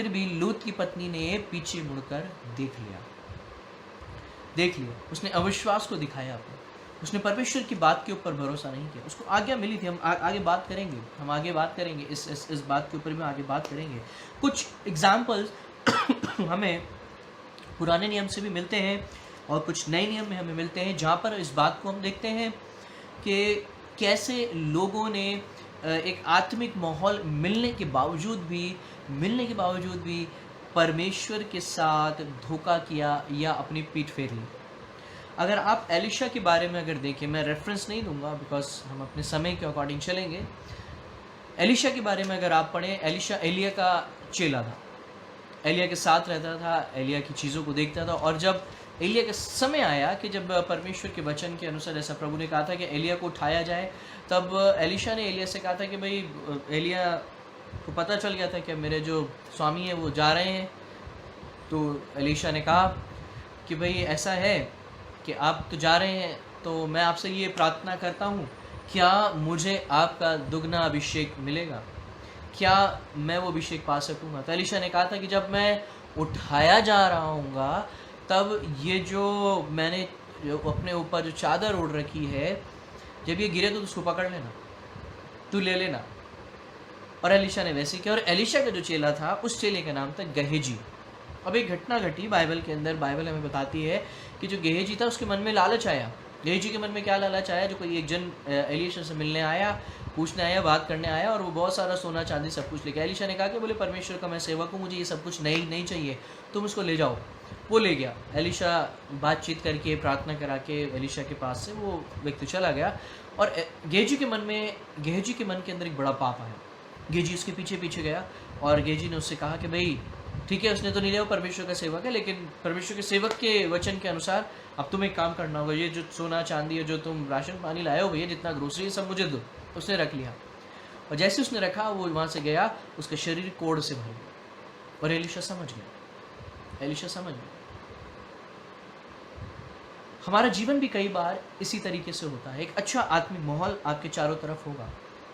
S3: भी लूत की पत्नी ने पीछे मुड़कर देख लिया। देख लिया, उसने अविश्वास को दिखाया अपने, उसने परमेश्वर की बात के ऊपर भरोसा नहीं किया। उसको आज्ञा मिली थी, हम आगे बात करेंगे, हम आगे बात करेंगे इस बात के ऊपर भी आगे बात करेंगे। कुछ एग्जाम्पल्स हमें पुराने नियम से भी मिलते हैं और कुछ नए नियम में हमें मिलते हैं, जहाँ पर इस बात को हम देखते हैं कि कैसे लोगों ने एक आत्मिक माहौल मिलने के बावजूद भी परमेश्वर के साथ धोखा किया या अपनी पीठ फेर ली। अगर आप एलिशा के बारे में अगर देखें, मैं रेफरेंस नहीं दूंगा बिकॉज हम अपने समय के अकॉर्डिंग चलेंगे। एलिशा के बारे में अगर आप पढ़ें, एलिशा एलिया का चेला था, एलिया के साथ रहता था, एलिया की चीज़ों को देखता था। और जब एलिया का समय आया कि जब परमेश्वर के वचन के अनुसार जैसा प्रभु ने कहा था कि एलिया को उठाया जाए, तब एलिशा ने एलिया से कहा था कि भाई, एलिया को पता चल गया था कि मेरे जो स्वामी हैं वो जा रहे हैं। तो एलिशा ने कहा कि भाई ऐसा है कि आप तो जा रहे हैं, तो मैं आपसे ये प्रार्थना करता हूँ, क्या मुझे आपका दुगना अभिषेक मिलेगा? क्या मैं वो अभिषेक पा सकूँगा? तो एलिशा ने कहा था कि जब मैं उठाया जा रहा हूँगा, तब ये जो मैंने अपने ऊपर जो चादर ओढ़ रखी है, जब ये गिरे तो उसको पकड़ लेना, तू ले लेना। और एलिशा ने वैसे किया। और एलिशा का जो चेला था, उस चेले का नाम था गेहजी। अब एक घटना घटी बाइबल के अंदर, बाइबल हमें बताती है कि जो गेहजी था उसके मन में लालच आया। गेहजी के मन में क्या लालच आया? जो कोई एक जन एलिशा से मिलने आया, पूछने आया, बात करने आया, और वो बहुत सारा सोना चांदी सब कुछ लेके। एलिशा ने कहा कि बोले परमेश्वर का मैं सेवक हूँ, मुझे ये सब कुछ नहीं चाहिए, तुम उसको ले जाओ। वो ले गया। एलिशा बातचीत करके, प्रार्थना करा के एलिशा के पास से वो व्यक्ति चला गया। और गेहजी के मन के अंदर एक बड़ा पाप आया। गेहजी उसके पीछे पीछे गया और गेहजी ने उससे कहा कि भाई ठीक है, उसने तो नहीं लिया, वो परमेश्वर का सेवक है, लेकिन परमेश्वर के सेवक के वचन के अनुसार अब तुम्हें एक काम करना होगा, ये जो सोना चांदी है, जो तुम राशन पानी लाए हो भैया, जितना ग्रोसरी है सब मुझे दो। उसने रख लिया। और जैसे उसने रखा, वो वहाँ से गया, उसका शरीर कोढ़ से भर गया। और एलिशा समझ गया। हमारा जीवन भी कई बार इसी तरीके से होता है। एक अच्छा आत्मिक माहौल आपके चारों तरफ होगा,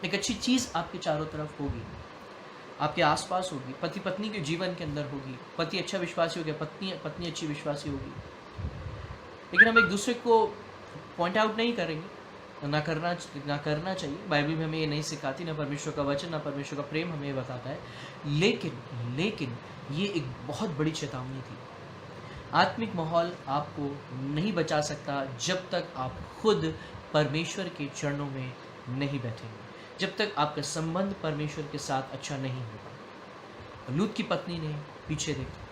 S3: एक अच्छी चीज़ आपके चारों तरफ होगी, आपके आसपास होगी, पति पत्नी के जीवन के अंदर होगी, पति अच्छा विश्वासी हो गया, पत्नी अच्छी विश्वासी होगी, लेकिन हम एक दूसरे को पॉइंट आउट नहीं करेंगे, ना करना चाहिए। बाइबल में हमें ये नहीं सिखाती, ना परमेश्वर का वचन, ना परमेश्वर का प्रेम हमें ये बताता है। लेकिन ये एक बहुत बड़ी चेतावनी थी। आत्मिक माहौल आपको नहीं बचा सकता जब तक आप खुद परमेश्वर के चरणों में नहीं बैठेंगे, जब तक आपका संबंध परमेश्वर के साथ अच्छा नहीं होगा। लूत की पत्नी ने पीछे देखा,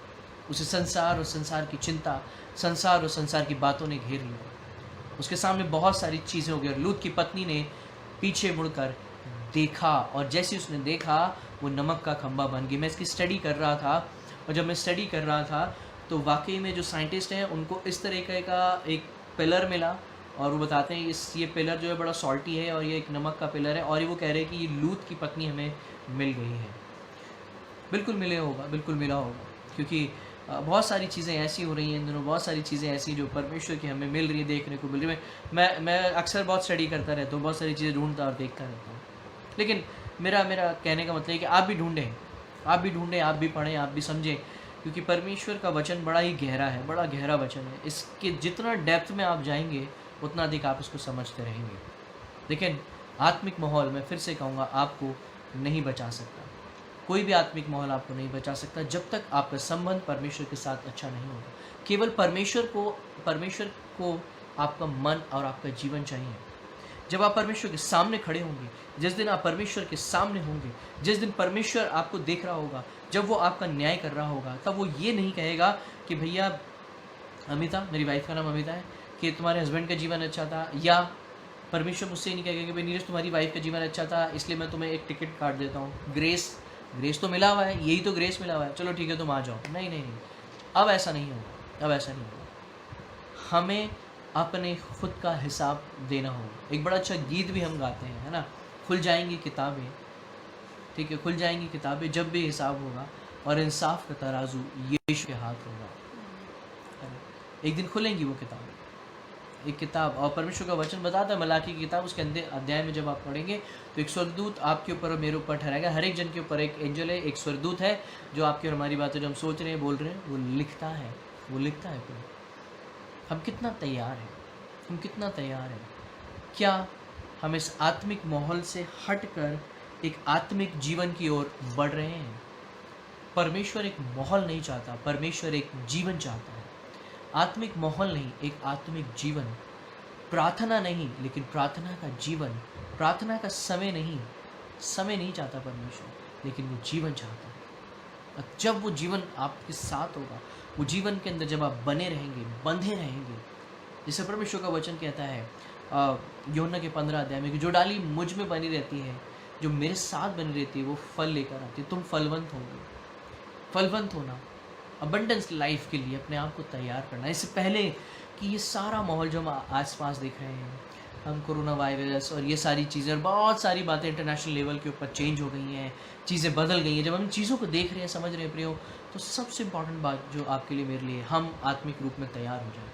S3: उसे संसार और संसार की चिंता, संसार और संसार की बातों ने घेर लिया। उसके सामने बहुत सारी चीज़ें हो गई और लूत की पत्नी ने पीछे मुड़कर देखा, और जैसे उसने देखा वो नमक का खंभा बन गई। मैं इसकी स्टडी कर रहा था, और जब मैं स्टडी कर रहा था तो वाकई में जो साइंटिस्ट हैं उनको इस तरीके का एक पिलर मिला, और वो बताते हैं ये पिलर जो है बड़ा सॉल्टी है, और ये एक नमक का पिलर है, और ये वो कह रहे हैं कि ये लूत की पत्नी हमें मिल गई है। बिल्कुल मिला होगा, क्योंकि बहुत सारी चीज़ें ऐसी हो रही हैं इन दिनों, बहुत सारी चीज़ें ऐसी जो परमेश्वर की हमें मिल रही है, देखने को मिल रही है। मैं अक्सर बहुत स्टडी करता रहता हूँ, बहुत सारी चीज़ें ढूंढता और देखता रहता हूँ। लेकिन मेरा कहने का मतलब है कि आप भी ढूंढें, आप भी पढ़ें, आप भी समझें, क्योंकि परमेश्वर का वचन बड़ा ही गहरा है, बड़ा गहरा वचन है। इसके जितना डेप्थ में आप जाएंगे उतना अधिक आप इसको समझते रहेंगे। लेकिन आत्मिक माहौल, मैं फिर से कहूँगा, आपको नहीं बचा सकता। कोई भी आत्मिक माहौल आपको नहीं बचा सकता जब तक आपका संबंध परमेश्वर के साथ अच्छा नहीं होगा। केवल परमेश्वर को आपका मन और आपका जीवन चाहिए। जब आप परमेश्वर के सामने खड़े होंगे, जिस दिन आप परमेश्वर के सामने होंगे, जिस दिन परमेश्वर आपको देख रहा होगा, जब वो आपका न्याय कर रहा होगा, तब वो ये नहीं कहेगा कि भैया अमिता, मेरी वाइफ का नाम अमिता है, कि तुम्हारे हस्बैंड का जीवन अच्छा था, या परमेश्वर मुझसे नहीं कहेगा कि भाई नीरज तुम्हारी वाइफ का जीवन अच्छा था इसलिए मैं तुम्हें एक टिकट काट देता हूँ, ग्रेस तो मिला हुआ है, यही तो ग्रेस मिला हुआ है, चलो ठीक है तुम आ जाओ। नहीं, अब ऐसा नहीं होगा। हमें अपने खुद का हिसाब देना होगा। एक बड़ा अच्छा गीत भी हम गाते हैं, है ना, खुल जाएंगी किताबें, ठीक है, खुल जाएंगी किताबें जब भी हिसाब होगा, और इंसाफ का तराजू यीशु के हाथ होगा। एक दिन खुलेंगी वो किताबें, एक किताब, और परमेश्वर का वचन बताता है, मलाकी की किताब, उसके अंदर अध्याय में जब आप पढ़ेंगे तो एक स्वर्गदूत आपके ऊपर और मेरे ऊपर ठहराएगा। हर एक जन के ऊपर एक एंजल है, एक स्वर्गदूत है, जो आपकी और हमारी बातें जो हम सोच रहे हैं, बोल रहे हैं, वो लिखता है। हम कितना तैयार हैं, हम कितना तैयार हैं? क्या हम इस आत्मिक माहौल से हटकर एक आत्मिक जीवन की ओर बढ़ रहे हैं? परमेश्वर एक माहौल नहीं चाहता, परमेश्वर एक जीवन चाहता है। आत्मिक माहौल नहीं, एक आत्मिक जीवन। प्रार्थना नहीं, लेकिन प्रार्थना का जीवन। प्रार्थना का समय नहीं चाहता परमेश्वर, लेकिन वो जीवन चाहता है। और जब वो जीवन आपके साथ होगा, वो जीवन के अंदर जब आप बने रहेंगे, बंधे रहेंगे, जैसे परमेश्वर का वचन कहता है यूहन्ना के 15 अध्याय में कि जो डाली मुझ में बनी रहती है, जो मेरे साथ बनी रहती है, वो फल लेकर आती है। तुम फलवंत होंगे। फलवंत होना, अबंडेंस लाइफ के लिए अपने आप को तैयार करना। इससे पहले कि ये सारा माहौल जो हम आसपास देख रहे हैं, हम कोरोना वायरस और ये सारी चीज़ें और बहुत सारी बातें इंटरनेशनल लेवल के ऊपर चेंज हो गई हैं, चीज़ें बदल गई हैं। जब हम चीज़ों को देख रहे हैं, समझ रहे हैं प्रियो, तो सबसे इम्पॉर्टेंट बात जो आपके लिए, मेरे लिए, हम आत्मिक रूप में तैयार हो जाए।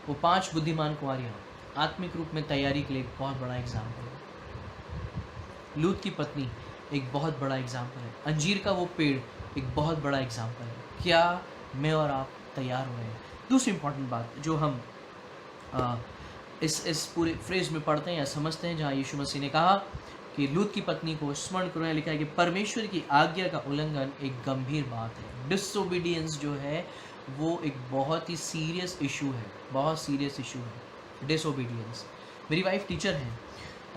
S3: वो 5 बुद्धिमान कुंवारियाँ आत्मिक रूप में तैयारी के लिए एक बहुत बड़ा एग्जाम्पल है। लूत की पत्नी एक बहुत बड़ा एग्जाम्पल है। अंजीर का वो पेड़ एक बहुत बड़ा एग्जाम्पल है। क्या मैं और आप तैयार हो रहे हैं? दूसरी इम्पॉर्टेंट बात जो हम इस पूरे फ्रेज में पढ़ते हैं या समझते हैं, जहाँ यीशु मसीह ने कहा कि लूत की पत्नी को स्मरण करो, यहाँ लिखा है कि परमेश्वर की आज्ञा का उल्लंघन एक गंभीर बात है। डिसोबीडियंस जो है वो एक बहुत ही सीरियस इशू है, बहुत सीरियस इशू है डिसोबीडियंस। मेरी वाइफ टीचर हैं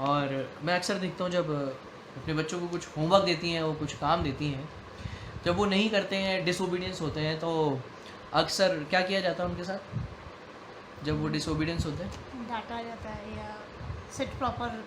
S3: और मैं अक्सर देखता हूँ जब अपने बच्चों को कुछ होमवर्क देती हैं, वो कुछ काम देती हैं, जब वो नहीं करते हैं, डिसोबीडियंस होते हैं, तो अक्सर क्या किया जाता है उनके साथ? जब वो डिसोबीडियंस होते हैं,
S4: डांटा जाता है या सेट प्रॉपर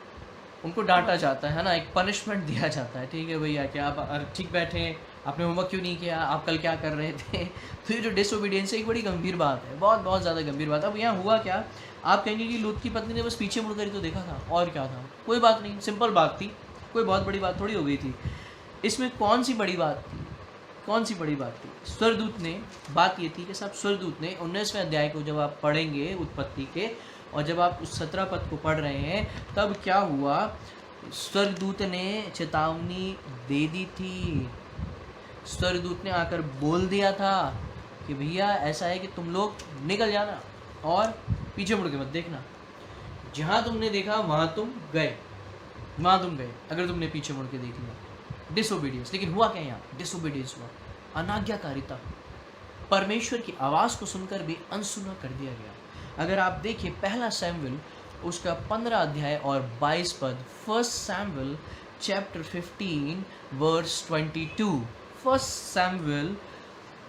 S3: उनको डांटा जाता है ना, एक पनिशमेंट दिया जाता है। ठीक है भैया, क्या आप ठीक बैठे, आपने होमवर्क क्यों नहीं किया, आप कल क्या कर रहे थे? तो ये जो डिसोबीडियंस है एक बड़ी गंभीर बात है, बहुत बहुत ज़्यादा गंभीर बात है। अब यहाँ हुआ क्या, आप कहेंगे कि लूत की पत्नी ने बस पीछे मुड़कर ही तो देखा था, और क्या था? कोई बात नहीं, सिंपल बात थी, कोई बहुत बड़ी बात थोड़ी हो गई थी। इसमें कौन सी बड़ी बात थी? कौन सी बड़ी बात थी? स्वर्गदूत ने, बात ये थी कि साहब स्वर्गदूत ने 19वें अध्याय को जब आप पढ़ेंगे उत्पत्ति के, और जब आप उस 17 पद को पढ़ रहे हैं, तब क्या हुआ? स्वर्गदूत ने चेतावनी दे दी थी। स्वर्गदूत ने आकर बोल दिया था कि भैया ऐसा है कि तुम लोग निकल जाना और पीछे मुड़ के मत देखना। जहाँ तुमने देखा वहाँ तुम गए, वहाँ तुम गए, अगर तुमने पीछे मुड़ के देख लिया। डिसोबीडियंस। लेकिन हुआ क्या यहाँ? डिसोबीडियंस हुआ, अनाज्ञाकारिता। परमेश्वर की आवाज़ को सुनकर भी अनसुना कर दिया गया। अगर आप देखिए पहला सैमुएल उसका 15 अध्याय और 22 पद, first Samuel chapter 15 verse 22, first Samuel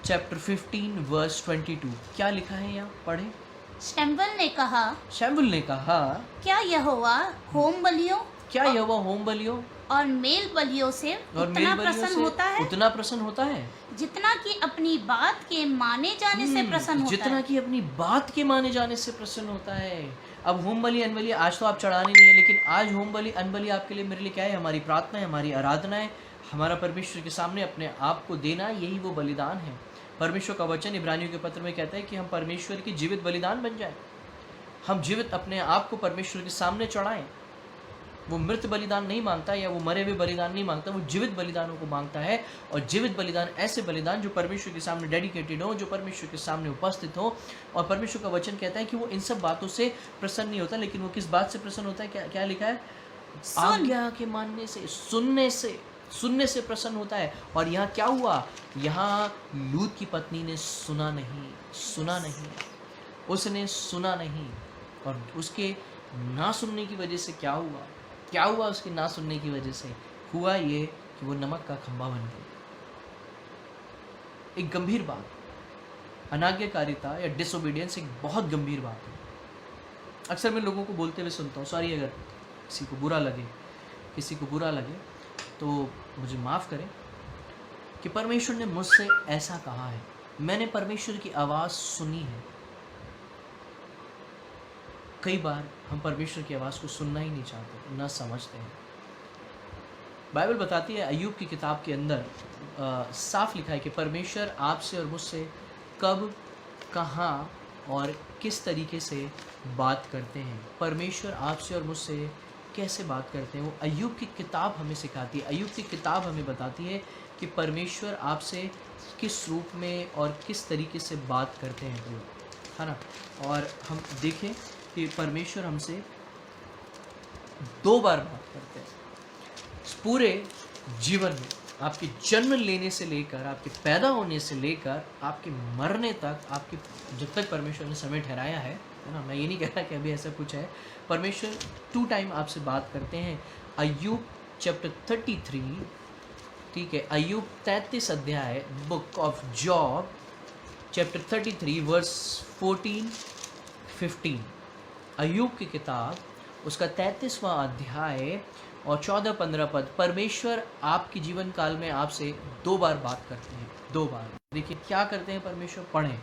S3: chapter 15 verse 22, क्या लिखा है यहाँ? पढ़े।
S4: शैमुएल ने कहा
S3: क्या
S4: यहोवा होम बलियों और मेल बलियों से उतना प्रसन्न होता है जितना कि अपनी बात के माने जाने से प्रसन्न होता है।
S3: जितना कि अपनी बात के माने जाने से प्रसन्न होता है। अब होम बलि अनबलि आज तो आप चढ़ाने नहीं है, लेकिन आज होम बलि अनबलि आपके लिए, मेरे लिए क्या है? हमारी प्रार्थना है, हमारी आराधना है, हमारा परमेश्वर के सामने अपने आप को देना, यही वो बलिदान है। परमेश्वर का वचन इब्रानियों के पत्र में कहता है कि हम परमेश्वर की जीवित बलिदान बन जाए। हम जीवित अपने आप को परमेश्वर के सामने चढ़ाएं। वो मृत बलिदान नहीं मांगता या वो मरे हुए बलिदान नहीं मांगता, वो जीवित बलिदानों को मांगता है। और जीवित बलिदान ऐसे बलिदान जो परमेश्वर के सामने डेडिकेटेड हो, जो परमेश्वर के सामने उपस्थित हो। और परमेश्वर का वचन कहता है कि वो इन सब बातों से प्रसन्न नहीं होता, लेकिन वो किस बात से प्रसन्न होता है? क्या लिखा है? आज्ञा के मानने से, सुनने से प्रसन्न होता है। और यहाँ क्या हुआ? यहाँ लूत की पत्नी ने सुना नहीं, उसने सुना नहीं। और उसके ना सुनने की वजह से क्या हुआ? उसके ना सुनने की वजह से हुआ ये कि वो नमक का खंभा बन गई। एक गंभीर बात, अनाज्ञाकारिता या डिसोबीडियंस एक बहुत गंभीर बात है। अक्सर मैं लोगों को बोलते हुए सुनता हूँ, सॉरी अगर किसी को बुरा लगे तो मुझे माफ़ करें, कि परमेश्वर ने मुझसे ऐसा कहा है, मैंने परमेश्वर की आवाज़ सुनी है। कई बार हम परमेश्वर की आवाज़ को सुनना ही नहीं चाहते, ना समझते हैं। बाइबल बताती है, अय्यूब की किताब के अंदर साफ लिखा है कि परमेश्वर आपसे और मुझसे कब, कहाँ और किस तरीके से बात करते हैं। परमेश्वर आपसे और मुझसे कैसे बात करते हैं, वो अय्यूब की किताब हमें सिखाती है। अय्यूब की किताब हमें बताती है कि परमेश्वर आपसे किस रूप में और किस तरीके से बात करते हैं। है ना। और हम देखें कि परमेश्वर हमसे 2 बार बात करते हैं इस पूरे जीवन में, आपके जन्म लेने से लेकर, आपके पैदा होने से लेकर, आपके मरने तक, आपके जब तक परमेश्वर ने समय ठहराया है ना। मैं ये नहीं कह रहा कि अभी ऐसा कुछ है। परमेश्वर 2 टाइम आपसे बात करते हैं। अय्यूब चैप्टर 33, ठीक है, अय्यूब 33 अध्याय, book of Job chapter 33 verse 14-15, अय्यूब की किताब उसका 33वां अध्याय और 14-15 पद। परमेश्वर आपके जीवन काल में आपसे 2 बार बात करते हैं, 2 बार। देखिए क्या करते हैं परमेश्वर, पढ़ें।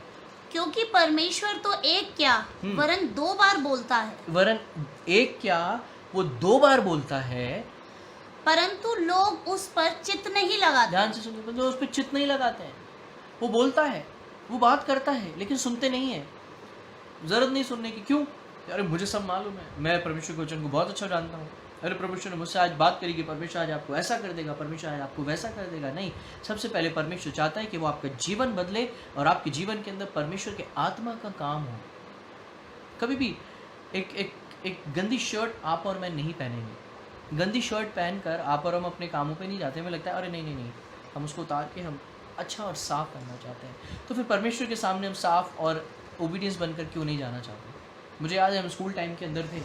S4: क्योंकि परमेश्वर तो एक क्या वरन 2 बार बोलता है,
S3: वरन एक क्या वो 2 बार बोलता है,
S4: परंतु लोग उस पर चित्त नहीं लगाते।
S3: ध्यान से सुनिए, तो उस पर चित्त नहीं लगाते हैं। वो बोलता है, वो बात करता है, लेकिन सुनते नहीं है। जरूरत नहीं सुनने की। क्यों? अरे मुझे सब मालूम है, मैं परमेश्वर के वचन को बहुत अच्छा जानता हूँ। अरे परमेश्वर ने मुझसे आज बात करी कि परमेश्वर आज आपको ऐसा कर देगा, परमेश्वर आज आपको वैसा कर देगा। नहीं, सबसे पहले परमेश्वर चाहता है कि वो आपका जीवन बदले और आपके जीवन के अंदर परमेश्वर के आत्मा का काम हो। कभी भी एक गंदी शर्ट आप और मैं नहीं पहनेंगे। गंदी शर्ट पहनकर आप और हम अपने कामों पे नहीं जाते। हमें लगता है अरे नहीं, हम उसको उतार के हम अच्छा और साफ करना चाहते हैं। तो फिर परमेश्वर के सामने हम साफ और ओबीडियंस बनकर क्यों नहीं जाना चाहते? मुझे याद है हम स्कूल टाइम के अंदर थे,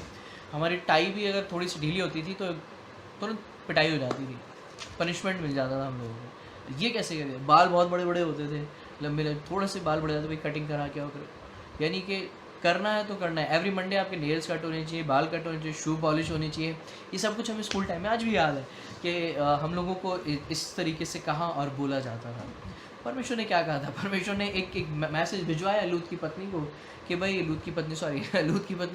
S3: हमारी टाई भी अगर थोड़ी सी ढीली होती थी तो तुरंत पिटाई हो जाती थी, पनिशमेंट मिल जाता था हम लोगों को। ये कैसे करें? बाल बहुत बड़े बड़े होते थे, लंबे, थोड़े से बाल बढ़ जाते, भाई कटिंग करा क्या हो कर। यानी कि करना है तो करना है। एवरी मंडे आपके नेल्स कट होने चाहिए, बाल कट होने चाहिए, शू पॉलिश होनी चाहिए। ये सब कुछ हमें स्कूल टाइम में आज भी याद है कि हम लोगों को इस तरीके से कहा और बोला जाता था। परमेश्वर ने क्या कहा था? परमेश्वर ने एक मैसेज भिजवाया लूत की पत्नी को कि भाई लूत की पत्नी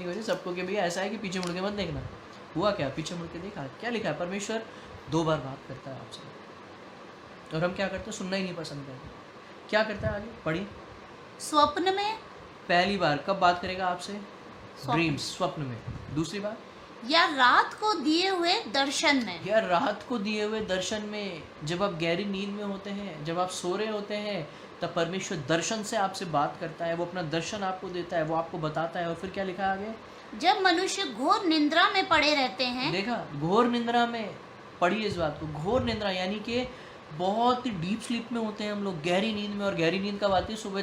S3: को सबको कि भैया ऐसा है कि पीछे मुड़ के मत देखना। हुआ क्या? पीछे मुड़ के देखा, क्या लिखा है? परमेश्वर 2 बार बात करता है आपसे और हम क्या करते हैं? सुनना ही नहीं पसंद करते। क्या करता है? आगे पढ़िए।
S4: स्वप्न में
S3: पहली बार कब बात करेगा आपसे? ड्रीम्स, स्वप्न में। दूसरी बार
S4: या रात को दिए हुए दर्शन में।
S3: या रात को दिए हुए दर्शन में। जब आप गहरी नींद में होते हैं, जब आप सो रहे होते हैं, तब परमेश्वर दर्शन से आपसे बात करता है। वो अपना दर्शन आपको देता है, वो आपको बताता है। और फिर क्या लिखा आगे?
S4: जब मनुष्य घोर निंद्रा में पड़े रहते हैं।
S3: देखा, घोर निंद्रा में। पढ़िए इस बात को, घोर निंद्रा यानी कि बहुत ही डीप स्लीप में होते हैं हम लोग, गहरी नींद में। और गहरी नींद कब आती है? सुबह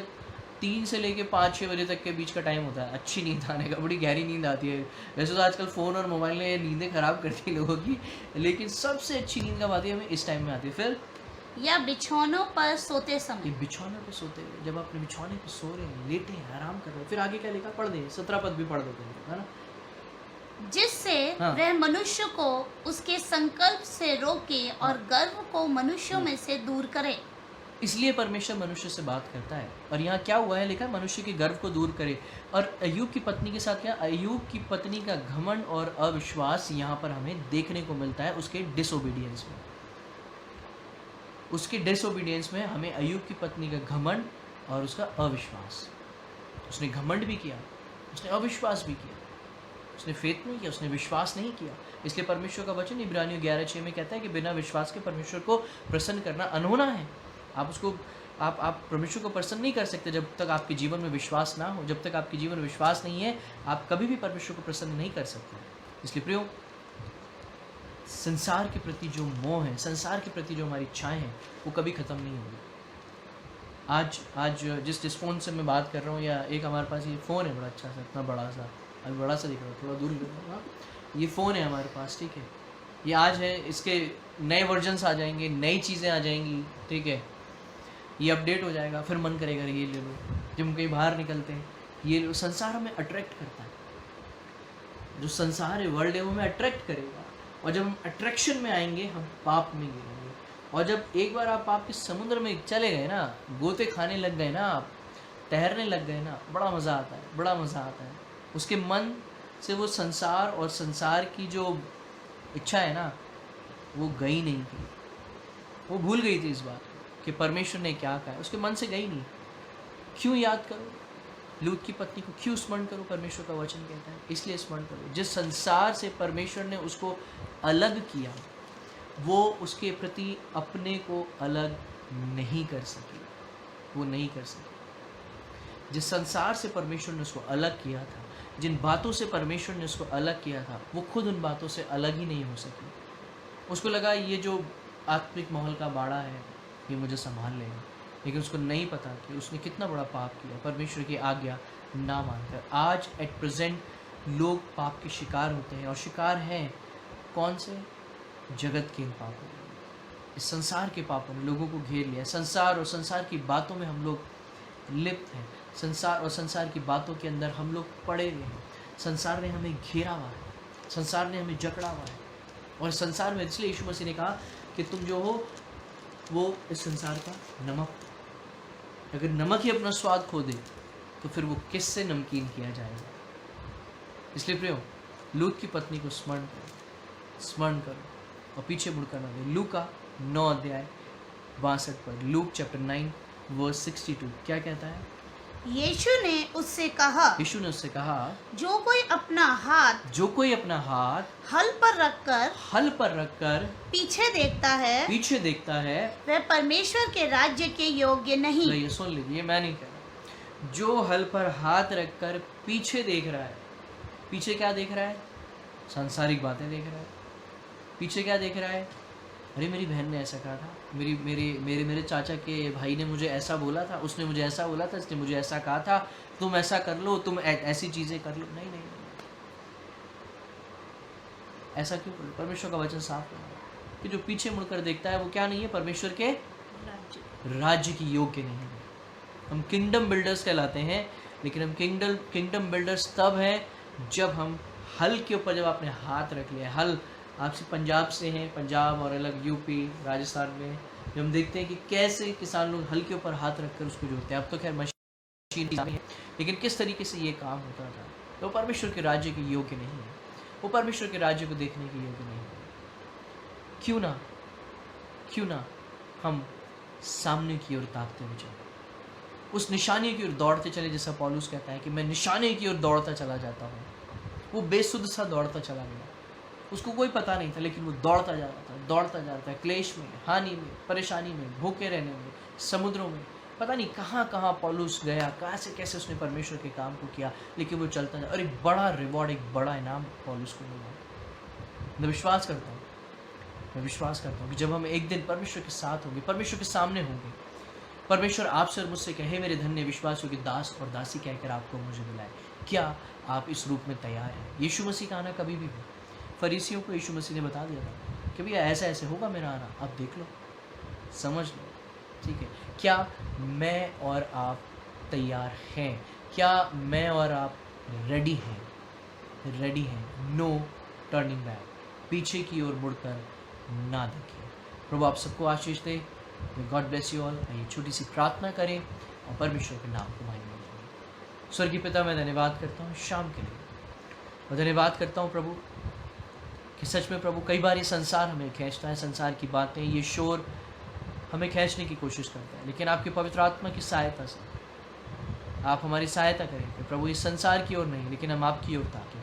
S3: 3 से लेके 5-6 बजे तक के बीच का टाइम होता है अच्छी नींद आने का। बड़ी गहरी नींद आती है। वैसे तो आजकल फ़ोन और मोबाइल ने नींदें ख़राब करती है लोगों की, लेकिन सबसे अच्छी नींद कब आती है? हमें इस टाइम में आती है। फिर
S4: या बिछौनों पर सोते समय।
S3: ये बिछौने पे सोते हुए, जब अपने बिछौने पे सो रहे हैं, लेटे हैं, आराम कर रहे हैं। फिर आगे क्या लिखा? पढ़ दें, 17 पद भी पढ़ देते हैं, है ना।
S4: जिससे
S3: हाँ।
S4: वह मनुष्य को उसके संकल्प से रोके और गर्व को मनुष्यों में से दूर करे।
S3: इसलिए परमेश्वर मनुष्य से बात करता है। और यहाँ क्या हुआ है? लिखा है मनुष्य के गर्व को दूर करे। और अय्यूब की पत्नी के साथ क्या? अय्यूब की पत्नी का घमंड और अविश्वास यहाँ पर हमें देखने को मिलता है उसके डिसोबीडियंस में। उसके डिसोबीडियंस में हमें अय्यूब की पत्नी का घमंड और उसका अविश्वास। उसने घमंड भी किया, उसने अविश्वास भी किया, उसने फेथ नहीं किया, उसने विश्वास नहीं किया। इसलिए परमेश्वर का वचन इब्रानियों 11:6 में कहता है कि बिना विश्वास के परमेश्वर को प्रसन्न करना अनहोना है। आप परमेश्वर को प्रसन्न नहीं कर सकते जब तक आपके जीवन में विश्वास ना हो। जब तक आपके जीवन में विश्वास नहीं है, आप कभी भी परमेश्वर को प्रसन्न नहीं कर सकते। इसलिए प्रियो, संसार के प्रति जो मोह है, संसार के प्रति जो हमारी इच्छाएं हैं, वो कभी ख़त्म नहीं होगी। आज जिस फ़ोन से मैं बात कर रहा हूँ, या एक हमारे पास ये फ़ोन है बड़ा अच्छा सा, इतना बड़ा सा, अभी बड़ा सा दिख रहा है, थोड़ा दूर हाँ, ये फ़ोन है हमारे पास, ठीक है। ये आज है, इसके नए वर्जन्स आ जाएंगे, नई चीज़ें आ जाएंगी, ठीक है। ये अपडेट हो जाएगा, फिर मन करेगा ये ले लो। जब हम कहीं बाहर निकलते हैं, ये लो। संसार हमें अट्रैक्ट करता है। जो संसार है, वर्ल्ड है, वो हमें अट्रैक्ट करेगा। और जब हम अट्रैक्शन में आएंगे, हम पाप में गिरेंगे। और जब एक बार आप पाप के समुद्र में चले गए ना, गोते खाने लग गए ना, आप तैरने लग गए ना, बड़ा मज़ा आता है, बड़ा मज़ा आता है। उसके मन से वो संसार और संसार की जो इच्छा है ना, वो गई नहीं थी। वो भूल गई थी इस बात कि परमेश्वर ने क्या कहा है, उसके मन से गई नहीं। क्यों याद करो लूत की पत्नी को? क्यों स्मरण करो? परमेश्वर का वचन कहता है इसलिए स्मरण करो। जिस संसार से परमेश्वर ने उसको अलग किया, वो उसके प्रति अपने को अलग नहीं कर सकी, वो नहीं कर सकी। जिस संसार से परमेश्वर ने उसको अलग किया था, जिन बातों से परमेश्वर ने उसको अलग किया था, वो खुद उन बातों से अलग ही नहीं हो सकी। उसको लगा ये जो आत्मिक माहौल का बाड़ा है ये मुझे संभाल लेगा, लेकिन उसको नहीं पता कि उसने कितना बड़ा पाप किया परमेश्वर की आज्ञा ना मानकर। आज एट प्रेजेंट लोग पाप के शिकार होते हैं, और शिकार हैं कौन से? जगत के इन पापों में, इस संसार के पापों ने लोगों को घेर लिया। संसार और संसार की बातों में हम लोग लिप्त हैं, संसार और संसार की बातों के अंदर हम लोग पड़े हुए हैं। संसार ने हमें घेरा हुआ है, संसार ने हमें जकड़ा हुआ है, और संसार में इसलिए यीशु मसीह ने कहा कि तुम जो हो वो इस संसार का नमक। अगर नमक ही अपना स्वाद खो दे तो फिर वो किससे नमकीन किया जाएगा? इसलिए प्रियो, लूत की पत्नी को स्मरण करो और पीछे मुड़कर ना दे। लूका 9 अध्याय 62 पर, लूक चैप्टर 9 वर्स 62 क्या कहता है?
S4: यीशु ने उससे कहा,
S3: जो कोई अपना हाथ
S4: हल पर रखकर पीछे देखता है वह परमेश्वर के राज्य के योग्य नहीं।
S3: ये सुन लीजिए, मैं नहीं कह रहा। जो हल पर हाथ रखकर पीछे देख रहा है, पीछे क्या देख रहा है? सांसारिक बातें देख रहा है। पीछे क्या देख रहा है? अरे मेरी बहन ने ऐसा कहा था, मेरे चाचा के भाई ने मुझे ऐसा बोला था, उसने मुझे ऐसा बोला था, इसने मुझे ऐसा कहा था, तुम ऐसा कर लो, तुम ऐसी चीज़ें कर लो। नहीं, ऐसा क्यों कर लो? परमेश्वर का वचन साफ है कि जो पीछे मुड़कर देखता है वो क्या नहीं है? परमेश्वर के राज्य की योग्य नहीं है। हम किंगडम बिल्डर्स कहलाते हैं, लेकिन हम किंगडम बिल्डर्स तब हैं जब हम हल के ऊपर जब आपने हाथ रख लिया। हल आपसे पंजाब से हैं, पंजाब और अलग यूपी राजस्थान में जब हम देखते हैं कि कैसे किसान लोग हल के ऊपर हाथ रखकर उसको जोतते हैं। अब तो खैर मशीन है, लेकिन किस तरीके से ये काम होता था, तो परमेश्वर के राज्य के योग्य नहीं है। वो परमेश्वर के राज्य को देखने के योग्य नहीं है। क्यों ना हम सामने की ओर ताकते हुए चले, उस निशानी की ओर दौड़ते चले, जैसा पौलुस कहता है कि मैं निशाने की ओर दौड़ता चला जाता हूँ। वो बेसुध सा दौड़ता चला गया, उसको कोई पता नहीं था, लेकिन वो दौड़ता जा रहा था, क्लेश में, हानि में, परेशानी में, भूखे रहने में, समुद्रों में, पता नहीं कहाँ कहाँ पौलुस गया, कैसे उसने परमेश्वर के काम को किया, लेकिन वो चलता जा, और एक बड़ा रिवॉर्ड, एक बड़ा इनाम पौलुस को मिला। मैं विश्वास करता हूँ कि जब हम एक दिन परमेश्वर के साथ होंगे, परमेश्वर के सामने होंगे, परमेश्वर आपसे और मुझसे कहे, मेरे धन्य विश्वास योग्य दास और दासी कहकर आपको मुझे बुलाए, क्या आप इस रूप में तैयार हैं? यीशु मसीह का आना कभी भी हो। फरीसियों को यीशु मसीह ने बता दिया था कि भैया ऐसे होगा मेरा आना, आप देख लो, समझ लो, ठीक है? क्या मैं और आप तैयार हैं? क्या मैं और आप रेडी हैं? नो टर्निंग बैक, पीछे की ओर मुड़कर ना देखिए। प्रभु आप सबको आशीष दे। God bless you all. आइए छोटी सी प्रार्थना करें और परमेश्वर के नाम को महिमा दें। स्वर्गीय पिता, मैं धन्यवाद करता हूँ शाम के लिए, और धन्यवाद करता हूँ प्रभु कि सच में प्रभु कई बार ये संसार हमें खींचता है, संसार की बातें, ये शोर हमें खींचने की कोशिश करता है, लेकिन आपकी पवित्र आत्मा की सहायता से आप हमारी सहायता करें कि प्रभु इस संसार की ओर नहीं, लेकिन हम आपकी ओर ताकें।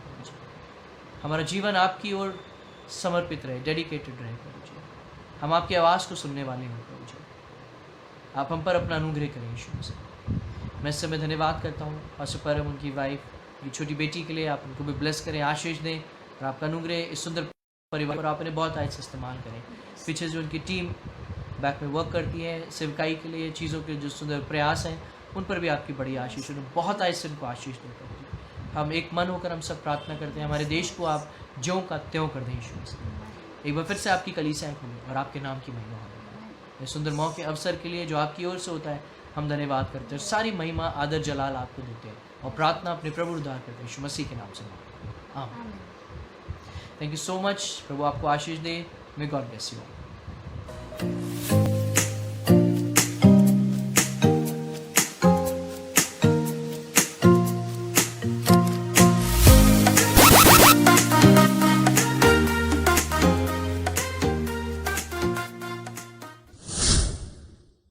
S3: हमारा जीवन आपकी ओर समर्पित रहे, डेडिकेटेड रहे प्रभु जी। हम आपकी आवाज़ को सुनने वाले हैं प्रभु जी। आप हम पर अपना अनुग्रह करें यीशु मसीह। मैं इस समय धन्यवाद करता हूँ पास्टर परम, उनकी वाइफ, की छोटी बेटी के लिए। आप उनको भी ब्लेस करें, आशीष दें, और आपका अनुग्रह इस सुंदर परिवार पर आपने बहुत आज से इस्तेमाल करें। पीछे जो उनकी टीम बैक में वर्क करती है सेवकाई के लिए, चीज़ों के जो सुंदर प्रयास हैं, उन पर भी आपकी बड़ी आशीष, उन्हें बहुत आज से उनको आशीष देते हैं। हम एक मन होकर हम सब प्रार्थना करते हैं, हमारे देश को आप ज्यों का त्यों कर दें यीशु मसीह। एक बार फिर से आपकी कलीसियाँ खुलें और आपके नाम की महिमा हो। इस सुंदर मौके अवसर के लिए जो आपकी ओर से होता है, हम धन्यवाद करते हैं। सारी महिमा, आदर, जलाल आपको देते हैं, और प्रार्थना अपने प्रभु उद्धार करते हैं यीशु मसीह के नाम से। आमीन। Thank you so much. प्रभु आपको आशीष दे। May God bless you.